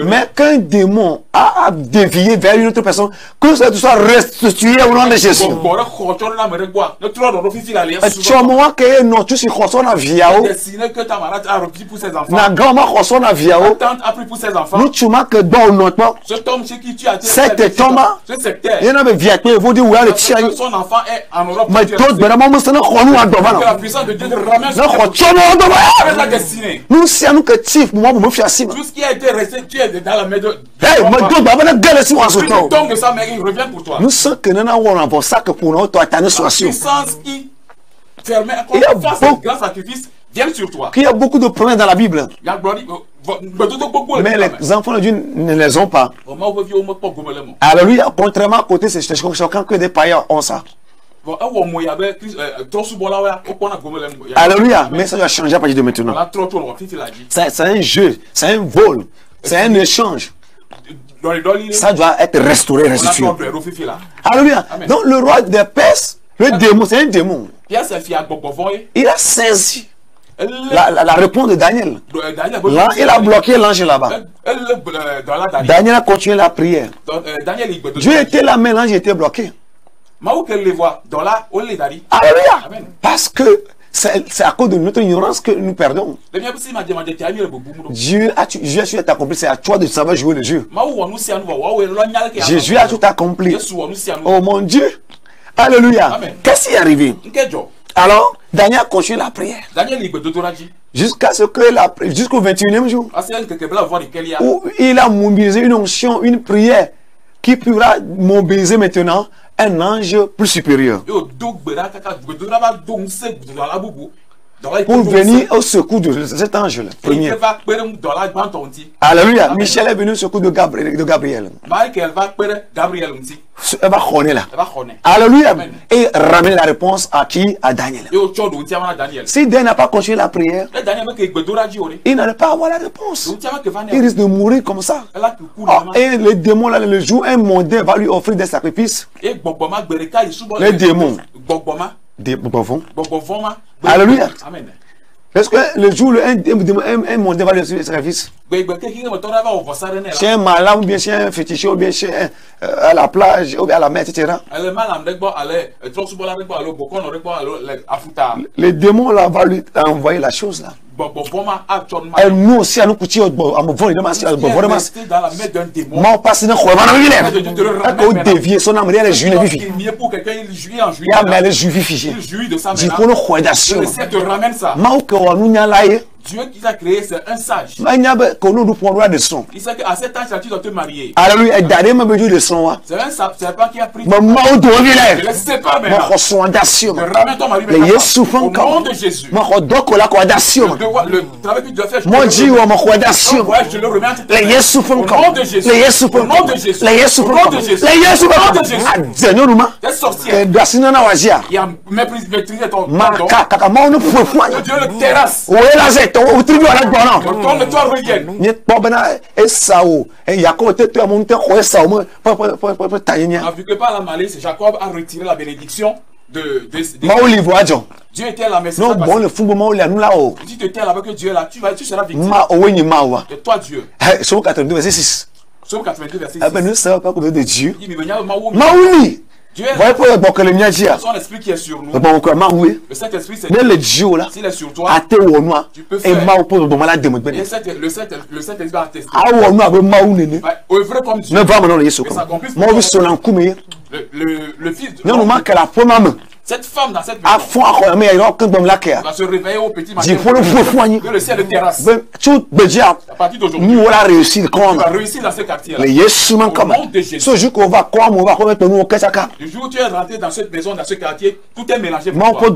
Mais qu'un démon a dévié vers une autre personne, que ça soit restitué au nom de Jésus. Tu m'as que dans notre cet homme, il y en a des vieux qui vont dire où est le tien. Son enfant est en Europe. Mais d'autres, vraiment, nous sommes la puissance de Dieu ramène la destinée. Nous sommes que tif, moi, me faire si. Tout ce qui a été resté, tu es dans la main de. Hey, mais d'autres, bah, si moi, tu tombes de ça, mais il revient pour toi. Nous sommes que nous avons ça que pour nous, toi, tu as une situation. La puissance qui permet face à grand sacrifice vient sur toi. Il y a beaucoup de problèmes dans la Bible. Mais les enfants de Dieu ne les ont pas. Alléluia. Contrairement à côté, c'est chacun que des païens ont ça. Alléluia. Mais ça va changer à partir de maintenant. C'est un jeu, c'est un vol, c'est un échange. Ça doit être restauré, restitué. Alléluia. Donc le roi des Perses, le démon, c'est un démon. Il a saisi la réponse de Daniel. Là, il a bloqué l'ange là-bas. Daniel a continué la prière. Dieu était là, mais l'ange était bloqué. Alléluia. Parce que c'est à cause de notre ignorance que nous perdons. Dieu a tout accompli. C'est à toi de savoir jouer le jeu. Jésus a tout accompli. Oh mon Dieu. Alléluia. Qu'est-ce qui est arrivé? Alors, Daniel a continué la prière. Jusqu'à ce que jusqu'au 21e jour, où il a mobilisé une onction, une prière qui pourra mobiliser maintenant un ange plus supérieur pour venir au secours de cet ange-là. Alléluia. Michel est venu au secours de Gabriel. Elle va connaître là. Alléluia. Et ramener la réponse à qui? À Daniel. Si Daniel n'a pas continué la prière, il n'allait pas avoir la réponse. Il risque de mourir comme ça. Et le démon, là, le jour, un mondain va lui offrir des sacrifices. Les démons. Alléluia. Parce que le jour, un mondain va lui offrir des sacrifices. Chez un malade, ou bien chez un féticheur, ou bien chez à la plage, ou bien à la mer, etc. Le démon là va lui envoyer la chose là. Et nous aussi, à nous coucher, à me voler, on passe dans le dévier son âme, elle est juive. Elle est juive. Du coup, nous Dieu qui a créé, c'est un sage. Il sait qu'à cet âge-là, tu dois te marier. Alléluia. C'est un serpent qui a pris. Ne laissez pas maintenant. Ramène ton mari maintenant. Au nom de Jésus. Le travail que tu dois faire, je le remets entre tes mains. Au nom de Jésus. Au nom de Jésus. Au nom de Jésus. Cette sorcière qui a maîtrisé ton don, Dieu le terrasse. Quand le toit revienne. Vu que par la malice, Jacob a retiré la bénédiction de Dieu était là, mais c'est pas passé. Si tu étais là avec Dieu là, tu seras victime. Et toi Dieu. Psaume 82 verset 6. Psaume 82 verset 6. Nous ne savons pas combien de Dieu. Son esprit qui est sur nous. Le Saint-Esprit, c'est Dieu là. S'il est sur toi, tu peux faire. Le Saint-Esprit va attester. Œuvrer comme Dieu. Le Fils de Cette femme dans cette maison va se réveiller au petit matin. Que le ciel terrasse. À partir d'aujourd'hui, tu vas réussir dans ce quartier. Au nom de Jésus. Le jour où tu es rentré dans cette maison, dans ce quartier, tout est mélangé pour toi.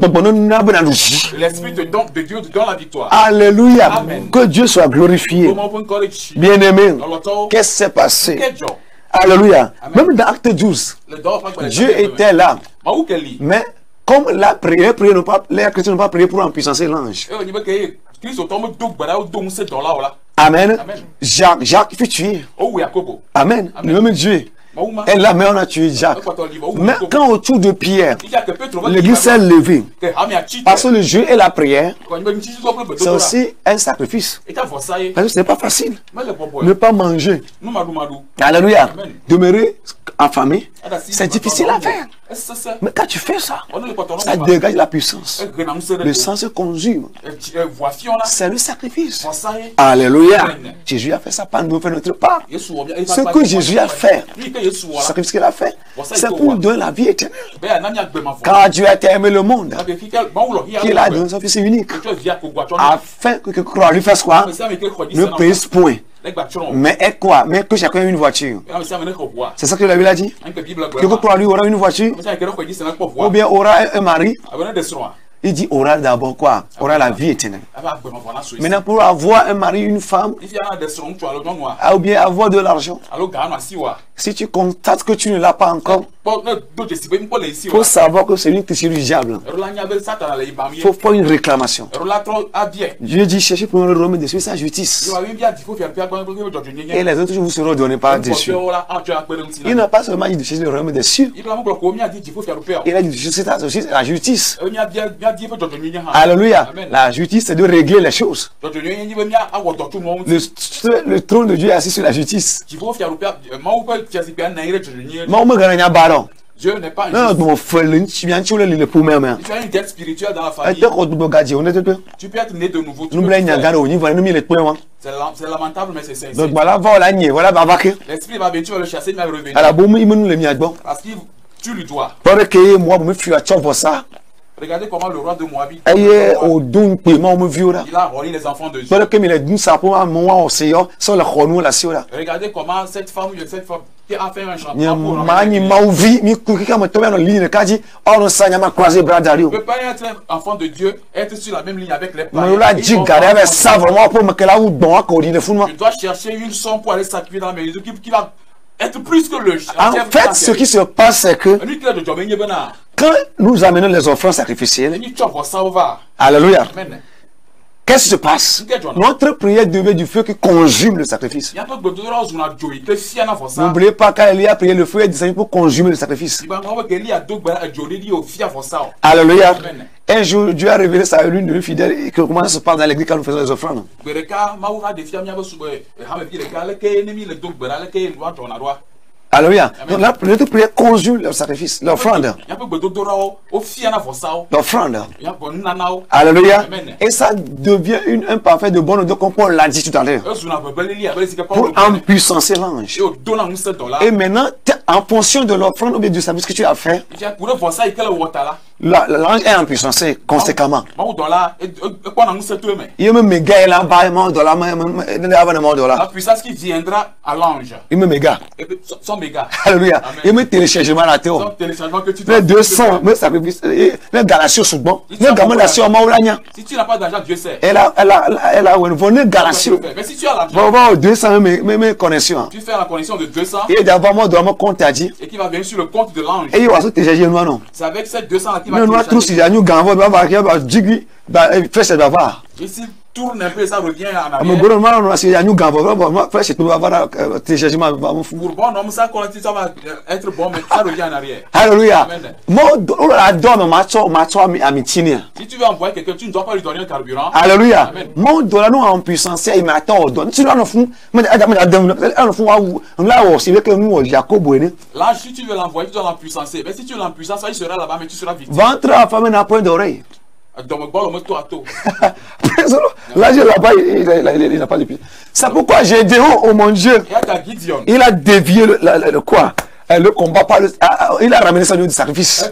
L'Esprit de Dieu te donne la victoire. Alléluia. Amen. Que Dieu soit glorifié. Bien-aimé, qu'est-ce qui s'est passé? Alléluia. Même dans Acte 12, Dieu était là. Mais comme la prière, les chrétiens n'ont pas prié pour empuissancer l'ange. Amen. Jacques fut tué. Amen. Le même Dieu. Et là, mais on a tué Jacques. Mais quand autour de Pierre, l'église s'est levée, parce que le jeu et la prière, c'est aussi un sacrifice. Parce que ce n'est pas facile. Ne pas manger. Alléluia. Demeurer affamé, c'est difficile à faire. Mais quand tu fais ça, ça dégage la puissance. Le sang se consume. C'est le sacrifice. Alléluia. Jésus a fait ça pour nous faire notre part. Ce que Jésus a fait, le sacrifice qu'il a fait, c'est pour nous donner la vie éternelle. Car Dieu a aimé le monde, qu'il a donné son Fils unique, afin que croire lui fasse quoi? Ne pèse point. Mais est quoi? Mais que chacun ait une voiture. C'est ça que la Bible a dit. Que croire lui aura une voiture, ou bien aura un mari. Il dit aura d'abord quoi? Aura la vie éternelle. Maintenant, pour avoir un mari, une femme, ou bien avoir de l'argent, si tu constates que tu ne l'as pas encore, il faut savoir que c'est une tricherie du diable. Il faut faire une réclamation. Dieu dit cherchez pour le royaume de Dieu sa justice. Et les autres vous seront donnés par dessus. Il n'a pas seulement dit de chercher le royaume des cieux. Il a dit de chercher la justice. Alléluia. La justice, c'est de régler les choses. Le trône de Dieu est assis sur la justice. Dieu n'est pas injuste. Tu as une dette spirituelle dans la famille. Tu peux être né de nouveau. C'est lamentable, mais c'est sincère. L'esprit va venir, tu vas le chasser, mais il va revenir. Parce que tu lui dois. Regardez comment le roi de Moabit il a rôli les enfants de Dieu. Regardez comment cette femme qui a fait un changement pour ne peut pas être un enfant de Dieu, être sur la même ligne avec les païens. Tu dois chercher une somme pour aller sacrifier dans la maison qui va être plus que le. En fait, ce qui se passe, c'est que quand nous amenons les offrandes sacrificielles, alléluia, qu'est-ce qui se passe? Notre prière devait du feu qui consume le sacrifice. N'oubliez pas qu'Élie a prié, le feu est descendu pour consumer le sacrifice. Alléluia. Un jour, Dieu a révélé ça à l'une de nos fidèles et que comment ça se passe dans l'église quand nous faisons les offrandes. Alléluia. Donc là, notre prière conjugue le sacrifice, l'offrande. L'offrande. Alléluia. Et ça devient un parfait de bonne odeur comme Paul l'a dit tout à l'heure. Pour empuissancer l'ange. Et maintenant, en fonction de l'offrande ou bien du service que tu as fait, l'ange est empuissancé conséquemment. Il me méga et là-bas, la puissance qui viendra à l'ange. Il me méga. Alléluia. Il me téléchargement à la théo. Les 200, me sacrifice. Les galaxies sont bons. Les galaxies sont bons. Si tu n'as pas d'argent, Dieu sait. Elle a une galaxie. Mais si tu as l'argent, va avoir 200 mes connexions. Tu fais la connexion de 200. Et d'abord, moi, dans mon compte, a dit. Et qui va venir sur le compte de l'ange. Et il va se télécharger moi, non. C'est avec cette 200 là qui va télécharger. Nous, tous, il y a nous, gavons, fait cette bavard. Ici, tourne un peu, ça revient en arrière. Mais gouvernement, il y a nous, gavons, fait cette bavard, téléchargement, pour bon homme, ça va être bon, mais ça revient en arrière. Alléluia. Moi, on adore ma mitine. Si tu veux envoyer quelqu'un, tu ne dois pas lui donner un carburant. Alléluia. Moi, dollar nous en puissance, il m'attend au don. Tu dois nous fou, mais là aussi, avec nous, Jacob, là, si tu veux l'envoyer, tu dois l'empuissancer. Mais si tu l'empuissances, il sera là-bas, mais tu seras victime. Ventre à femme n'a point d'oreille. Là, je là-bas, il n'a pas de pied. C'est pourquoi j'ai dit, oh mon Dieu, il a dévié le quoi? le combat par il a ramené ça au niveau du sacrifice.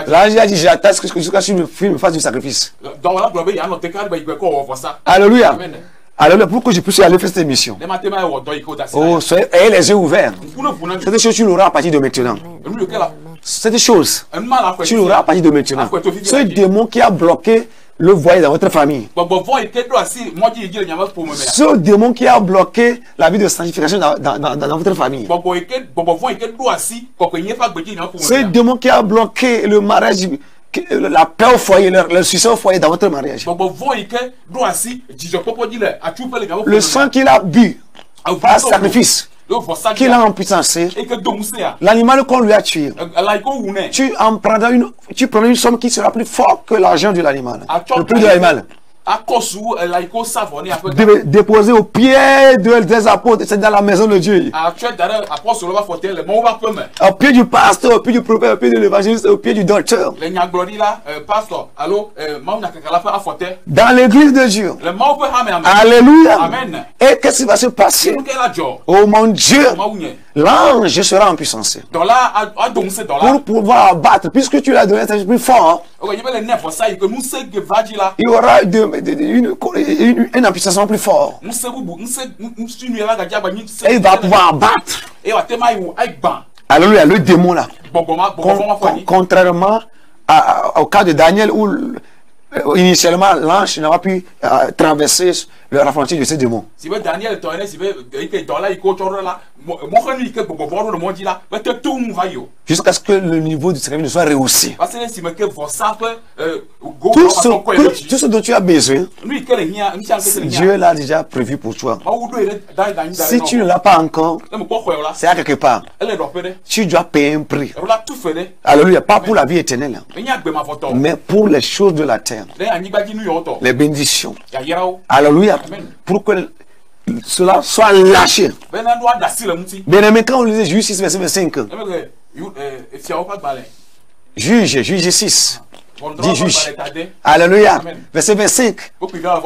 L'ange a dit j'attends jusqu'à ce que le film fasse du sacrifice. Alléluia. Alors, pour que je puisse aller faire cette émission, oh, ayez les yeux ouverts. Cette chose, tu l'auras à partir de maintenant. Cette chose, tu l'auras à partir de maintenant. Ce démon qui a bloqué le voyage dans votre famille. Ce démon qui a bloqué la vie de sanctification dans votre famille. Ce démon qui a bloqué le mariage, la paix au foyer, le succès au foyer dans votre mariage. Le sang qu'il a bu par sacrifice, qu'il a empuissancé, l'animal qu'on lui a tué, tu prends une somme qui sera plus forte que l'argent de l'animal, le prix de l'animal. Déposer au pied des apôtres, c'est dans la maison de Dieu. Au pied du pasteur, au pied du prophète, au pied de l'évangéliste, au pied du docteur. Dans l'église de Dieu. Alléluia. Et qu'est-ce qui va se passer? Oh mon Dieu, l'ange sera en puissance pour pouvoir abattre, puisque tu l'as donné, c'est plus fort. Il y aura un empuissement plus fort. Et il va pouvoir abattre. Alléluia, le démon là. Contrairement au cas de Daniel où initialement l'ange n'a pas pu traverser le frontière de ces démons. Jusqu'à ce que le niveau du sacrifice ne soit rehaussé. Tout ce dont tu as besoin, Dieu l'a déjà prévu pour toi. Si tu ne l'as pas encore, c'est à quelque part. Tu dois payer un prix. Alléluia, pas pour la vie éternelle, mais pour les choses de la terre. Les bénédictions. Alléluia. Pour que cela soit lâché. Bien aimé, quand on lisait Juge 6, verset 25. Juge 6. Dit juge. Alléluia. Verset 25.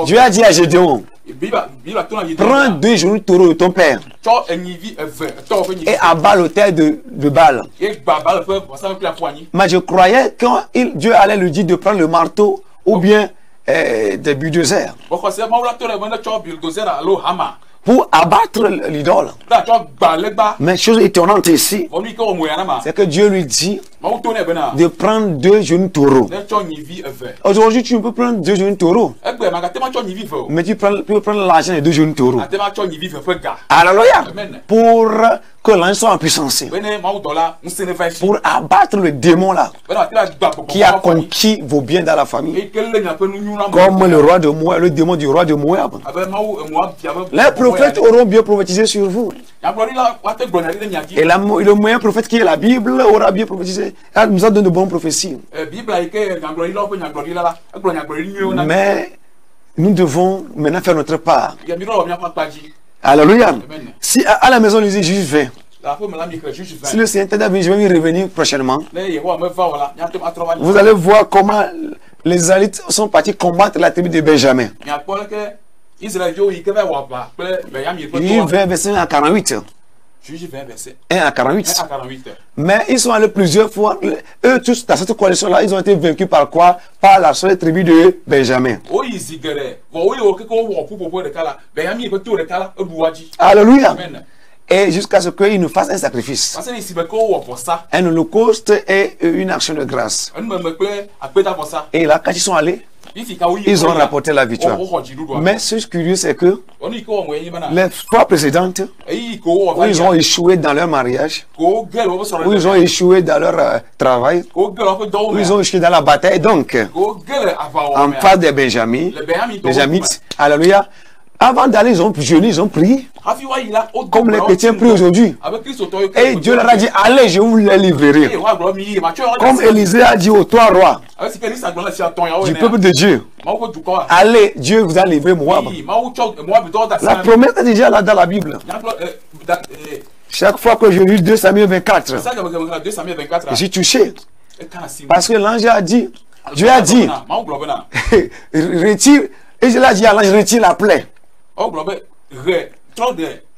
Dieu a dit à Gédéon, prends 2 genoux de taureau de ton père et abat l'autel de Baal. Mais je croyais que Dieu allait lui dire de prendre le marteau ou bien des bulldozers pour abattre l'idole. Mais chose étonnante ici, c'est que Dieu lui dit de prendre 2 jeunes taureaux. Aujourd'hui, tu ne peux prendre 2 jeunes taureaux, mais tu peux prendre l'argent des 2 jeunes taureaux. Alléluia. Pour que l'ange soit en puissance, pour abattre le démon là qui a conquis vos biens dans la famille, comme le roi de Moab, le démon du roi de Moab. Les prophètes auront bien prophétisé sur vous, et le moyen prophète qui est la Bible aura bien prophétisé. Elle nous a donné de bonnes prophéties, mais nous devons maintenant faire notre part. Alléluia. Si à la maison, les juges viennent, si le Seigneur t'aide, je vais y revenir prochainement. Vous allez voir comment les Israélites sont partis combattre la tribu de Benjamin. Juge 20, verset 1 à 48. 1 à 48. Mais ils sont allés plusieurs fois. Eux tous dans cette coalition-là, ils ont été vaincus par quoi? Par la seule tribu de Benjamin. Alléluia. Et jusqu'à ce qu'ils nous fassent un sacrifice, un holocauste et une action de grâce. Et là, quand ils sont allés, ils ont rapporté la victoire. Mais ce qui est curieux, c'est que les fois précédentes, où ils ont échoué dans leur mariage, où ils ont échoué dans leur travail, où ils ont échoué dans la bataille, donc, en face des Benjamites, alléluia, avant d'aller, ils ont jeûné, ils ont prié, comme les chrétiens prient aujourd'hui. Et Dieu leur a dit, allez, je vous les livrerai. Comme Élisée a dit aux 3 rois du peuple de Dieu, allez, Dieu vous a livré Moab. La promesse est déjà là dans la Bible. Chaque fois que je lis 2 Samuel 24, je suis touché. Parce que l'ange a dit, Dieu a dit, retire, et je l'ai dit à l'ange, retire la plaie.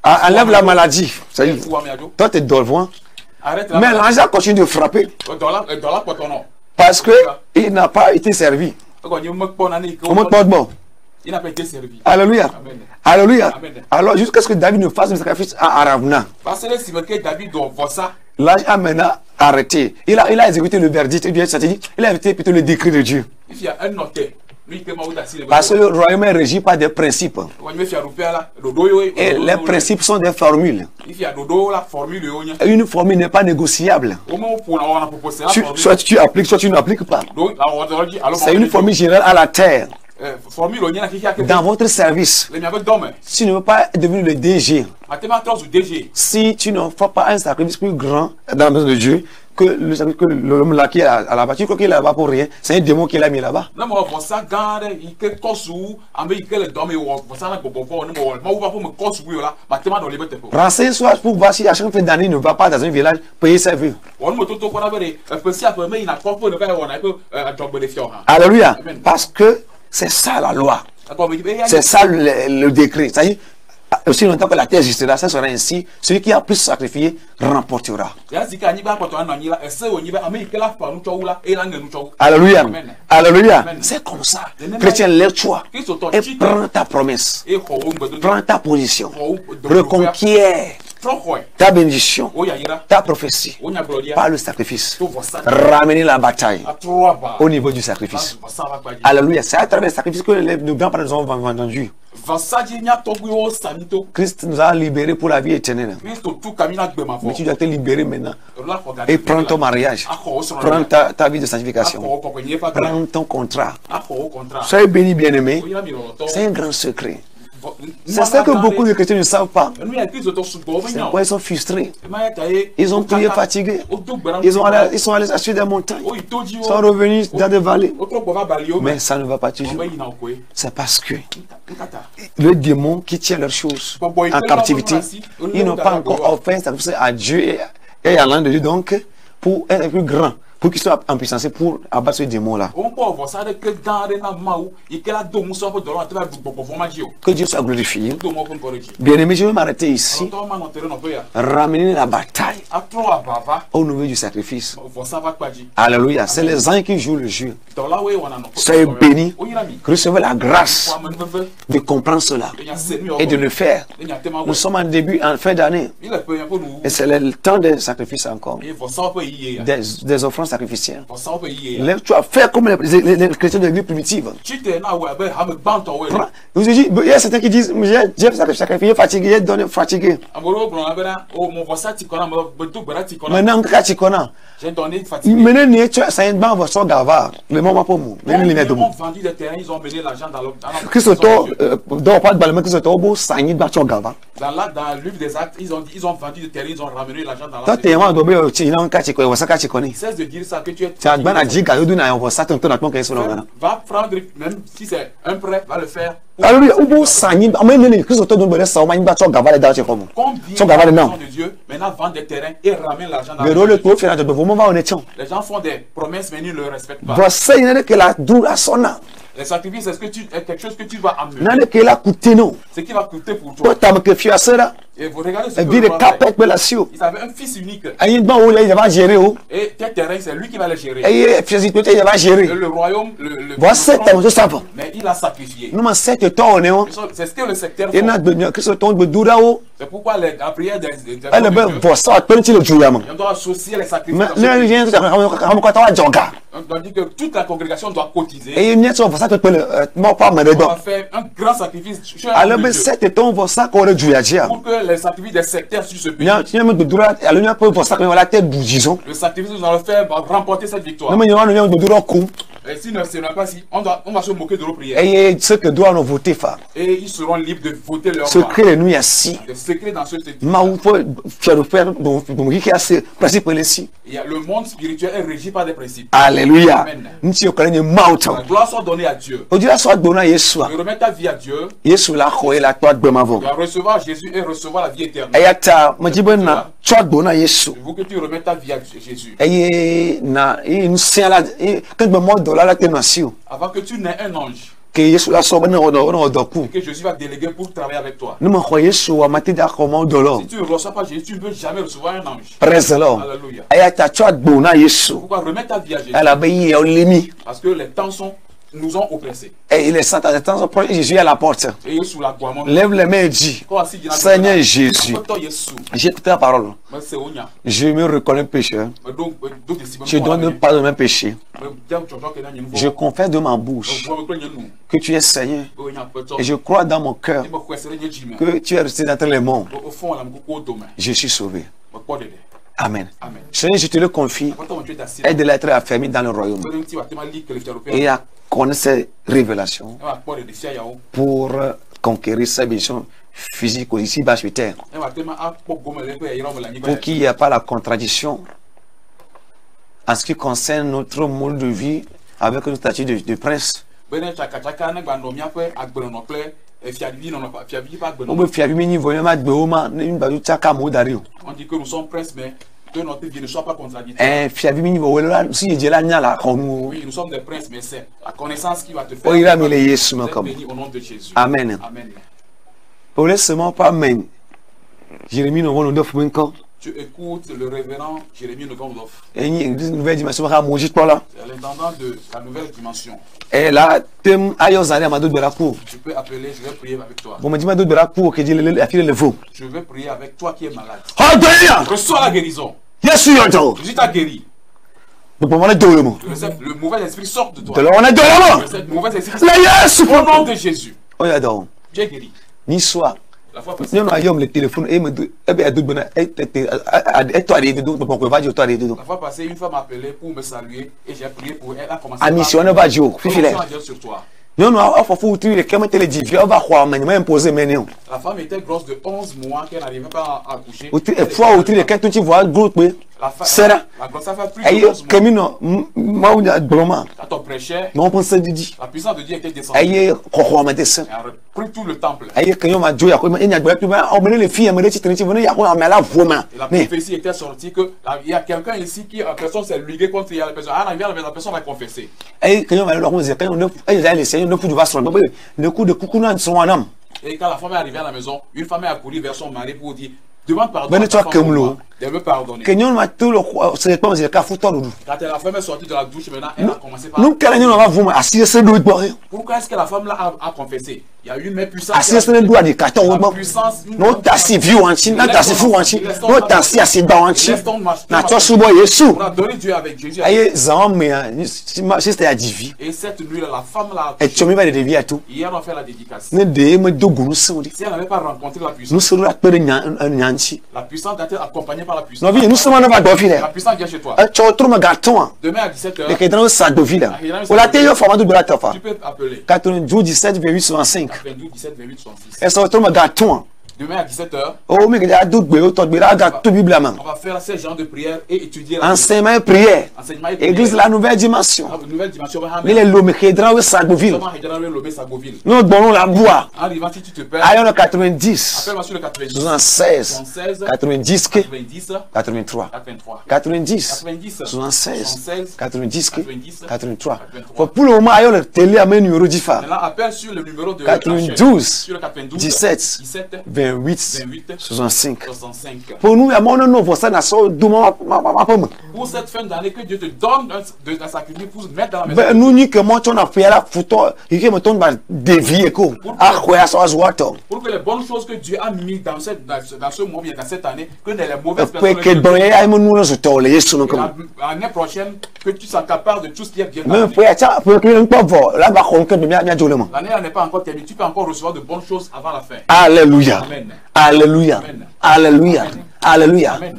Enlève la maladie. Toi, tu es devant. Mais l'ange continue de frapper. Parce qu'il n'a pas été servi. Il n'a pas été servi. Alléluia. Alléluia. Alors, jusqu'à ce que David ne fasse le sacrifice à Aravna. L'ange a maintenant arrêté. Il a exécuté le verdict. Il a exécuté plutôt le décret de Dieu. Parce que le royaume est régi par des principes. Et les principes sont des formules. Une formule n'est pas négociable. Soit tu appliques, soit tu n'appliques pas. C'est une formule générale à la terre. Dans votre service, si tu ne veux pas devenir le DG, si tu ne fais pas un sacrifice plus grand dans la maison de Dieu que l'homme là qui est à la bas, tu crois qu'il est là-bas pour rien, c'est un démon qui l'a mis là-bas. Renseigne-toi pour voir si à chaque fin d'année il ne va pas dans un village payer ses vœux. Alléluia. Parce que c'est ça la loi. C'est ça le décret. C'est-à-dire, aussi longtemps que la terre existera, ça sera ainsi. Celui qui a plus sacrifié remportera. Alléluia. Alléluia. C'est comme ça. Chrétien, lève-toi et prends ta promesse. Prends ta position. Reconquiert ta bénédiction, ta prophétie par le sacrifice. Ramener la bataille au niveau du sacrifice. Alléluia. C'est à travers le sacrifice que nos grands-parents nous ont vendu. Christ nous a libérés pour la vie éternelle. Mais tu dois te libérer maintenant. Et prends ton mariage. Prends ta vie de sanctification. Prends ton contrat. Soyez bénis, bien-aimés. C'est un grand secret. C'est ça que beaucoup de chrétiens ne savent pas. C'est pourquoi ils sont frustrés. Ils ont prié fatigués. Ils sont allés acheter des montagnes. Ils sont revenus dans des vallées. Mais ça ne va pas toujours. C'est parce que le démon qui tient leurs choses en captivité, ils n'ont pas encore offert un sacrifice à Dieu et à l'un de Dieu. Donc, pour être plus grand, pour qu'ils soient en puissance pour abattre ce démon-là. Que Dieu soit glorifié. Bien-aimé, je vais m'arrêter ici. Ramener la bataille au niveau du sacrifice. Alléluia. C'est les anges qui jouent le jeu. Soyez bénis. Recevez la grâce de comprendre cela et de le faire. Nous sommes en début, en fin d'année. Et c'est le temps des sacrifices encore. Des offrandes sacrificielles. Tu vas faire comme les chrétiens de l'église primitive. Vous dites, il y a certains qui disent, j'ai sacrifié, fatigué, j'ai donné fatigué. Maintenant, quand tu connais, maintenant, tu as un banc de son gavard. Le moment pour moi. Ils ont vendu des terrains, ils ont mené l'argent dans l'autre. Dans le livre des actes, ils ont vendu des terrains, ils ont ramené l'argent dans l'autre. Cesse de dire ça que tu es. Va prendre, même si c'est un prêt, va le faire. Alléluia. Combien de gens de Dieu maintenant vendent des terrains et ramènent l'argent dans l'autre. Les gens font des promesses mais ils ne le respectent pas. Les sacrifices, est quelque chose que tu vas amener. Ce qui va coûter pour toi. Et vous regardez ce que ils avaient un fils unique. Et tes terrains, c'est lui qui va les gérer. Et le royaume, mais il a sacrifié. C'est ce que le secteur fait. C'est pourquoi la prière des on doit associer les sacrifices. On doit dire que toute la congrégation doit cotiser. On va faire un grand sacrifice. Pour que les sacrifices des secteurs sur ce pays. Le sacrifice, nous allons faire remporter cette victoire. Et si ce n'est pas si, on va se moquer de nos prières. Et ils seront libres de voter leur loi. Le secret dans ce le monde spirituel est régi par des principes. Alléluia. La gloire soit donnée à Dieu. Remettre ta vie à Dieu. Tu vas recevoir Jésus et recevoir la vie éternelle. Vous que tu remettes ta vie à Jésus. Avant que tu n'aies un ange. que Jésus va déléguer pour travailler avec toi. Si tu ne reçois pas Jésus, tu ne peux jamais recevoir un ange. Alléluia. Pourquoi remettre ta vie à Jésus? Parce que les temps nous ont oppressés. Et il est Satan, Jésus est à la porte. Lève les mains et dis, Seigneur Jésus, j'ai écouté la parole. Je me reconnais pécheur. Je dois ne pas de mes péchés. Je confesse de ma bouche que tu es Seigneur. Et je crois dans mon cœur que tu es resté dans les monts. Je suis sauvé. Amen. Seigneur, je te le confie. Aide l'être affermi dans le royaume. Et à connaître ces révélations pour conquérir sa mission physique ici bas sur terre. Pour qu'il n'y ait pas la contradiction en ce qui concerne notre mode de vie avec notre statut de prince. On dit que nous sommes princes, mais que notre vie ne soit pas contradictoire. Oui, nous sommes des princes, mais c'est la connaissance qui va te faire. Béni au nom de Jésus. Amen. Amen. Jérémie Tu écoutes le révérend Jérémie Novondov. C'est l'intendant de la nouvelle dimension. Et là, tu peux appeler, je vais prier avec toi. Je vais prier avec toi qui es malade. Reçois la guérison. Jésus t'a guéri. Le mauvais esprit sort de toi. Le mauvais esprit sort au nom de Jésus. Tu es guéri. La fois passée, une femme m'a appelé pour me saluer et j'ai prié pour elle. Elle a commencé à dire sur toi. La femme était grosse de 11 mois qu'elle n'arrivait pas à accoucher. La grossesse fait plus de 11 mois. Quand on prêchait, la puissance de Dieu était descendue. Elle a pris tout le temple. Et la prophétie était sortie qu'il y a quelqu'un ici qui, la personne s'est liguée contre la personne. À l'arrivée, la personne va confesser. Et quand la femme est arrivée à la maison, une femme est accourue vers son mari pour dire: demande pardon à ta femme, elle veut pardonner. Quand la femme est sortie de la douche, maintenant elle a commencé par... Pourquoi est-ce que la femme là a confessé? Il y a une même puissance. La puissance... On a donné Dieu avec Jésus. Et cette nuit-là, la femme là a accouché. Hier, on a fait la dédicace. Si elle n'avait pas rencontré la puissance, la puissance d'être accompagnée par la puissance. La puissance vient chez toi. Demain à 17h, tu peux appeler 92 17 28 65. 92 17 28 66. Demain à 17h, on va faire ces genres de prières et étudier enseignement et prière. Église la nouvelle dimension. Nous donnons la voix. Arrivant, si tu te perds, Aïe, le 90, appelle-moi sur le 90, 76, 90, 83, 90, 90, 76, 90, 83. 83. Pour le moment, aïe, le télé a mis numéro différent. Maintenant, appelle sur le numéro de 92, sur le 92, 17, 28, 28, 65. 65. Pour nous, il y a mon nom, ça n'a pas Pour cette fin d'année, que Dieu te donne de la sacrifice pour mettre dans la maison. nous n'y que moi, tu as fait la photo, et que mon va dévier. Pour que les bonnes choses que Dieu a mis dans ce mois, dans cette année, que les mauvaises personnes. L'année prochaine, que tu sois capable de tout ce qui est bien. L'année n'est pas encore terminée. Tu peux encore recevoir de bonnes choses avant la fin. Alléluia. Amen. Alléluia. Amen. Alléluia. Amen. Alléluia. Amen.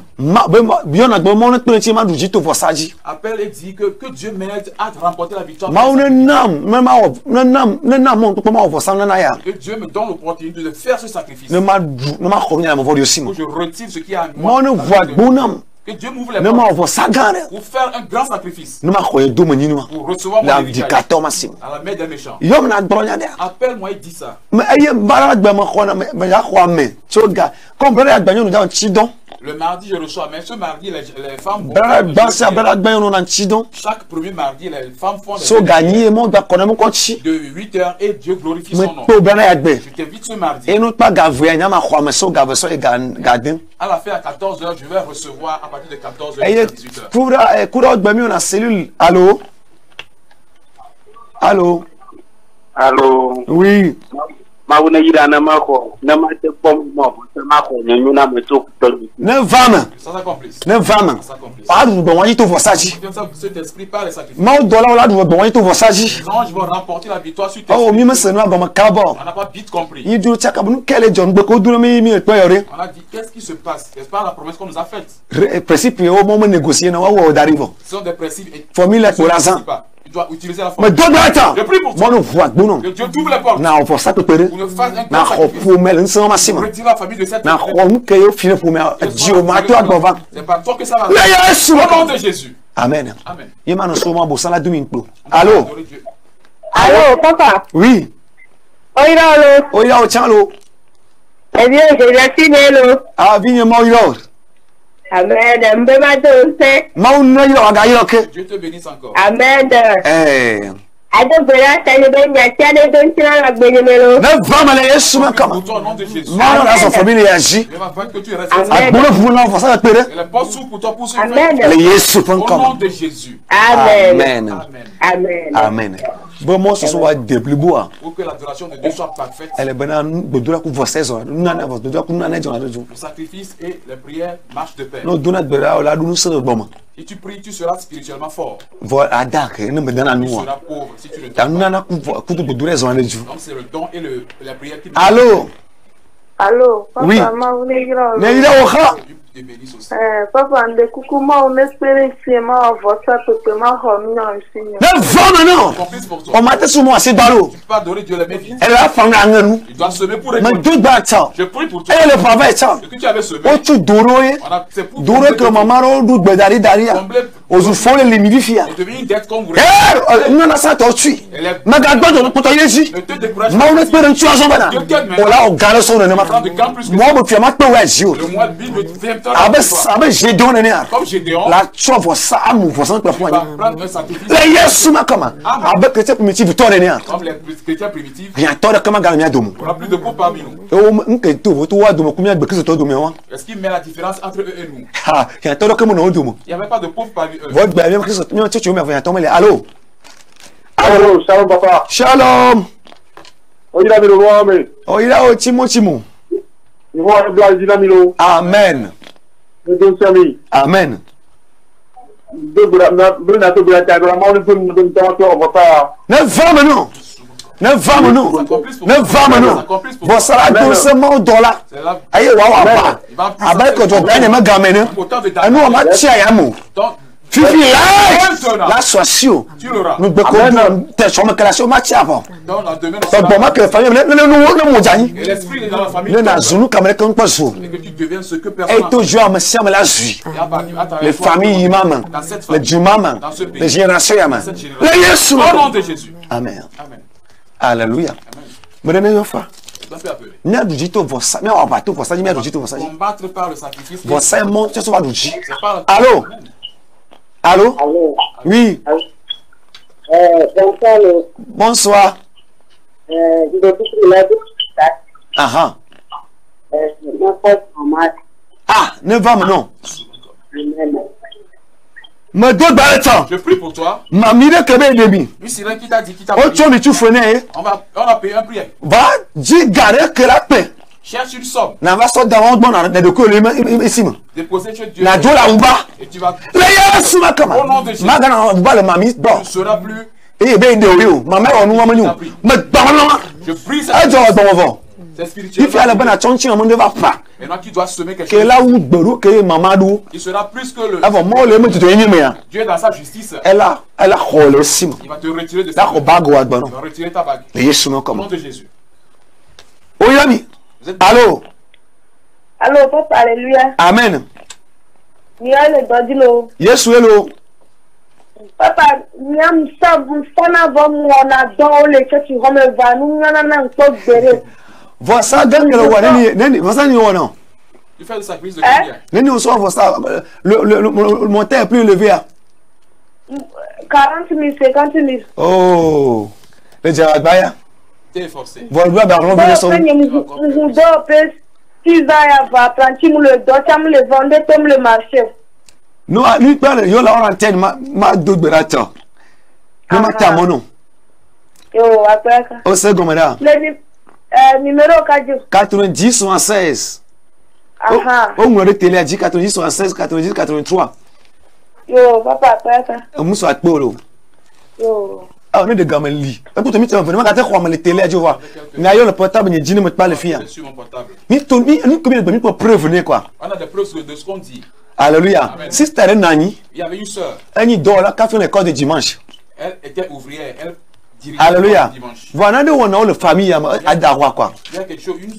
Appelle et dit que Dieu m'aide à remporter la victoire. Que Dieu me donne l'opportunité de faire ce sacrifice. Que je retire ce qui a à moi. Que Dieu m'ouvre les portes pour faire un grand sacrifice. Pour recevoir mon héritage à la main des méchants. Appelle-moi et dis ça. Le mardi, je reçois, mais ce mardi, les femmes vont chaque premier mardi, les femmes font des de 8h et Dieu glorifie son nom. Je t'invite ce mardi. À la fin à 14h, je vais recevoir à partir de 14h à 18h. Allô? Allô? Allô? Oui. Ne vama. Ne vama. Adu bon wani to vosaji. Cet esprit par les sacrifices. Ma dola wala du bon wani to vosaji. Les anges vont remporter la victoire sur tes Oh, mi me senu ba ma kabo. On n'a pas vite compris. Yi du chaka bunu kele John beko du mi pe yore. On a dit qu'est-ce qui se passe? C'est pas la promesse qu'on nous a faite. Principe au moment négocier na wa d'arrive. Ce sont des principes. Formule pour l'argent. Tu dois utiliser la force. Mais donne attends. Je prie pour toi. Moi voit bon. Que Dieu t'ouvre les portes. Na on for ça te pere. Na pour mel nso masima. Retire la famille de cette. Na on que yo fini pour me Dieu ma toi devant. C'est pas toi que ça va. Au nom de Jésus. Amen. Amen. Yemano so mo bossa la domingo. Allô? Allô, papa? Oui. Oira, allô? Oira, o chalo. Eh bien, je l'ai signé, là. Ah, vigne mo iro. Amen. Mbema donse. Ma unna iro aga iro ke. Dieu te bénisse encore. Amen. Eh. Ado bela tani be nyati ade donse na gbenyemelo. Ne vama le Yesu ma kama. Au nom de Jésus. Ma na sa famille agi. Je vais que tu restes. Agbono fu na fa sa pere. Les portes s'ouvrent pour toi pour ce faire. Amen. Le Yesu pon Au kama. nom de Jésus. Amen. Amen. Amen. Amen. Bon moi ce soit de plus beau. Pour que l'adoration de Dieu soit parfaite. Elle est bonne bedura ku vossez on. Nous na voss bedura ku na jona do. Le sacrifice et les prières marchent de pair. No donat bera la du se boma. Si tu pries, tu seras spirituellement fort. Voilà adak ne me dana Tu nous. seras pauvre si tu le Ta donnes. nana ku de bedura zona de Dieu. Donc c'est le don et la prière qui Allô? Allô, papa, Oui. ma unegira. Ne ira oha. te bénisse aussi. Papa, on découvre mon expérience, ma voix, ça peut te m'en ne vama non. On m'a dit sur moi c'est ballot. Tu peux pas donner Dieu les mains vides. Elle a fait un nous. Il doit semer pour Mais récolter. deux bâtards. Je prie pour toi. Et le travail ça. Ce que tu avais semé. O tu doroye. C'est pour Doroye que maman ro du bedari daria. Ozu fole le midifia. Et devient une dette comme vous. Non non ça tortue. Magado de pour toi ici. Ne te décourage Ma on espère tu as bana. pas. Ola o galo so ne ma. Moi me fia ma pe wa jio. Le mois de vie de 20 ans. Abe j'ai donné ne. Comme Gédéon. La chauve ça amu pour ça pour Va prendre un sacrifice. la yesu makama avec chrétien primitif to ne ne. Comme les chrétiens primitifs. Rien to de comment gagne domo. On a plus de pauvres parmi nous. O nke to wa domo kumia gbe kiso to domo wa. Est-ce qu'il met la différence entre eux et nous? Ha, rien to de comment no domo. Il n'y avait pas de pauvres parmi eux. Votre gbe même kiso mi tu me rien to me allô. Allô, shalom papa. Shalom. Oyira mi lo wa me. O ira o chimo. Ni wa bla dina mi lo. Amen. Ne don sami. Amen. De bra na to bra ta bra ma on fun don ta to papa. Ne vamos non. Ne vamos non. Ne vamos non. Bon ça là seulement dollar. Aye wa ba. Avec que tu gagnes ma gamene. Anu o ma tia ya mo. Fifi la socio. Nous bekon te so me classe o ma tia bon. Dans la demain. Bon ma que famille ne mo jani. Et l'esprit est dans la famille. Ne na zulu kamere kan paso. Et que tu deviens ce que personne. Et toujours me semble la vie. Les familles maman, les du maman, les générations maman. Le Yesu. Au nom de Jésus. Amen. Amen. Alléluia. Madame Yofa. Ça fait appeler. Nya dujito vosa, mais on va tout vosa, nya dujito vosa. Combattre par le sacrifice. Vosa mon, tu vas duji. C'est pas. Allô? Allô? Allô? Oui. Bonsoir. Bonsoir. Je vais vous dire Ah que ah, ne va non. Amen. Me do barata. Je prie pour toi. Ma mire que be debi. Lui c'est là qui t'a dit qui t'a O tu mi tu fene. on va payer un prix. Va di gare que la paix. Cherche une somme. Na va so da won bon na de ko le ici. Déposer chez Dieu. Na do la uba. Et tu vas. Le Yesu makama. Au nom de Jésus. Magana uba le mami bon. Tu ne seras plus. Et be de o. Mama onu wa manu. Me don Je prie ça. E jo bon bon. c'est spirituel. Il fait la bonne attention on ne va pas. Maintenant tu dois semer quelque Que chose. là où gboro que mama do. Il sera plus que le. Avant moi le me tu yin me ya. Dieu dans sa justice. Elle a khole sim. Il va te retirer de La ça. ko bago wa Il gbono. va retirer ta bague. Le Yesu Au nom makama. de Jésus. Oyami. Vous êtes. Allô. Allô, papa, alléluia. Amen. Ni ale godilo. Yesu hello. Papa, nyam sabu sana bomu ona don le que tu rome va nous na nko gbere. Voici gangelo wa neni voici ni wona. Tu fais le sacrifice de combien? Le montant est plus élevé. 40 000, 50 000. Oh. Le Djarabaya. T'es forcé. Voilà, baron, bien sûr. Le marché. Non, lui, il y a la antenne, ma doute de la temps. Non, ma ta mono. Yo, après ça. Au second, madame. Le numéro 90 76. Aha. On me télé a dit 90 76 90 83. Yo, papa, après ça. On m'a soit polo. Yo. Ah, on est de gameli. Pour te mettre un peu, on va te le télé, tu vois. Mais le portable, il dit ne me pas le faire. Sur mon portable. Mais combien de minutes pour prévenir quoi? On a des preuves de ce qu'on dit. Alléluia. Si c'était un nani, il y avait une sœur. Elle y dort là, qu'a fait l'école de dimanche. Elle était ouvrière, elle dirigeait Alléluia. dimanche. Voilà, nous on a le famille à Darwa quoi. Il y a quelque chose, une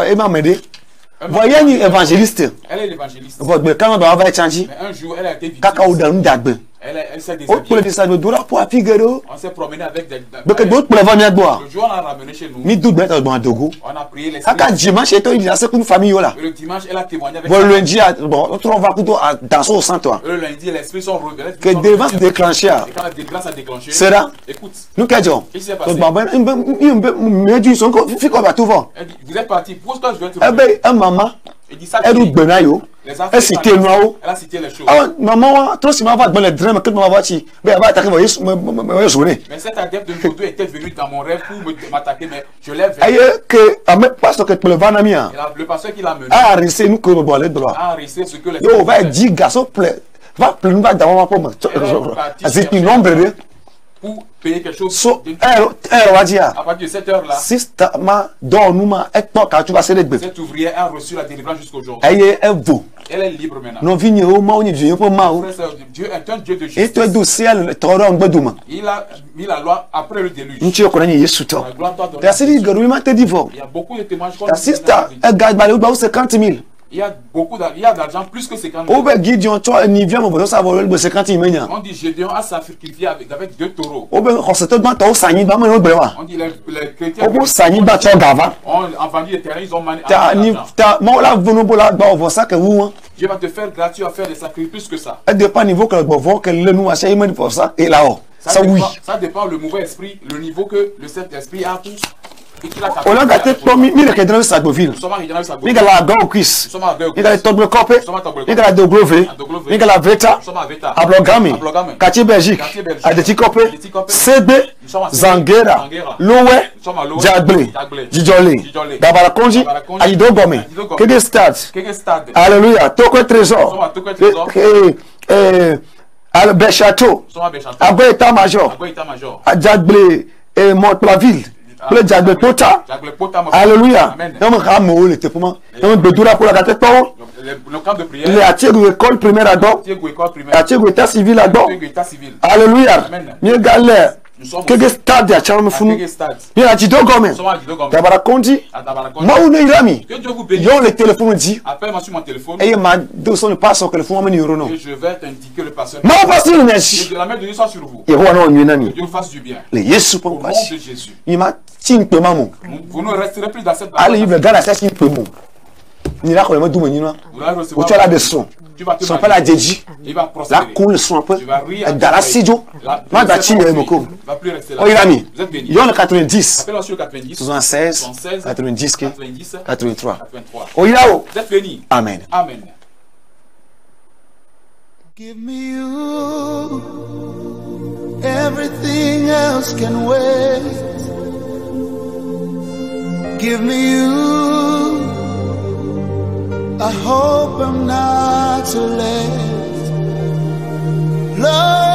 elle m'a aidé. Voyez une évangéliste. Elle est l'évangéliste. Votre quand on doit avoir changé. Mais un jour, elle a été victime. Kaka dans nous d'agbe. Elle s'est déshabillée. On s'est promené avec des... Donc d'autres pour la boire. Le jour, on l'a ramené chez nous. Ni doute mettre dans Dogo. On a prié les Kaka dimanche, et toi, il y a une famille là. Le dimanche, elle a témoigné avec... Bon, lundi, bon, on va plutôt danser au centre. Le lundi, l'esprit sont revenus. Que devant se déclencher. Et quand la dégrâce a déclenché... C'est là. Écoute. Nous, qu'est-ce qu'est-ce qui s'est passé? Vous êtes parti. Pourquoi je vais te... Eh ben, un maman. Elle nous benayo. Elle citait nous. Elle a cité les choses. Ah, maman, toi, si maman va dans les drames, que maman va t'y. Mais elle va attaquer, me journée. Mais cet adepte de Ndodo était venu dans mon rêve pour m'attaquer, mais je l'ai vu. Aïe, que, pasteur que le van ami. Le pasteur qui l'a mené. Ah, resté, nous, que le bois, les droits. Ah, resté ce que les. Yo, va dire, garçon, va plus nous va dans ma pomme. C'est une nombre de. Pour payer quelque chose. Elle va dire. À partir de cette heure-là. Si ma donne-nous, quand tu vas se lever. Cette ouvrière a reçu la délivrance jusqu'aujourd'hui. Elle est libre maintenant. Non, vini au moins, on vient pour moi. Dieu est un Dieu de justice. Et toi, le taureau en Badouma. Il a mis la loi après le déluge. Nous, tu connais Yesu. Il y a beaucoup de témoignages. Ta sister, elle gagne 50 000. Il y a beaucoup d'argent, plus que 50 000. On dit Gédéon a sacrifié avec 2 taureaux. On dit les chrétiens ont vendu des terrains, ils ont mané. Dieu va te faire gratuit à faire des sacrifices plus que ça. Ça dépend le mauvais esprit, le niveau que le Saint-Esprit a pour. On a gâté pour mille qui dans sa bovine. Il y a la gauquis. Il y a le toble copé. Il y a la double. Il y a la veta. À Blogami. Quartier Belgique. À des copé. CB. Zanguera. Loué. Diablé. Dijolé. Dabarakonji. Aïdo Gomé. Kege Stade. Alléluia. Toko Trésor. Albert Château. Abou État-Major. À Diablé. Et Montplaville. Le diable Pota. Alléluia. On va le déploiement. On va pour la tête. Le camp de prière. Il y a l'école primaire là-dedans. Il y a l'état civil là-dedans. Alléluia. Il y a galère. Quel stade il y a Charles Moufouni. Il y a Dido Gomé. Dabara Kondi. Moi on est l'ami. Il y a le téléphone dit. Appelle-moi sur mon téléphone. Et il m'a dit son pas son téléphone mais numéro non. Et je vais t'indiquer le passeur. Non pas sur le merci. Que la main de Dieu soit sur vous. Et voilà on est ami. Que Dieu fasse du bien. Le Yesu pour au nom de Jésus. Il m'a tin peu maman. Vous ne resterez plus dans cette. Allez, le gars là c'est peu bon. Ni là comment doume ni là. Ou tu as la de son. Son pas la déji. La coule son un peu. Dans la studio. Ma bâti est beaucoup. Oh il a mis. Il y a le 90. 76 90 83. Oh il a où? Vous êtes bénis. Amen. Amen. Give me you. Everything else can wait. Give me you. I hope I'm not too late. Love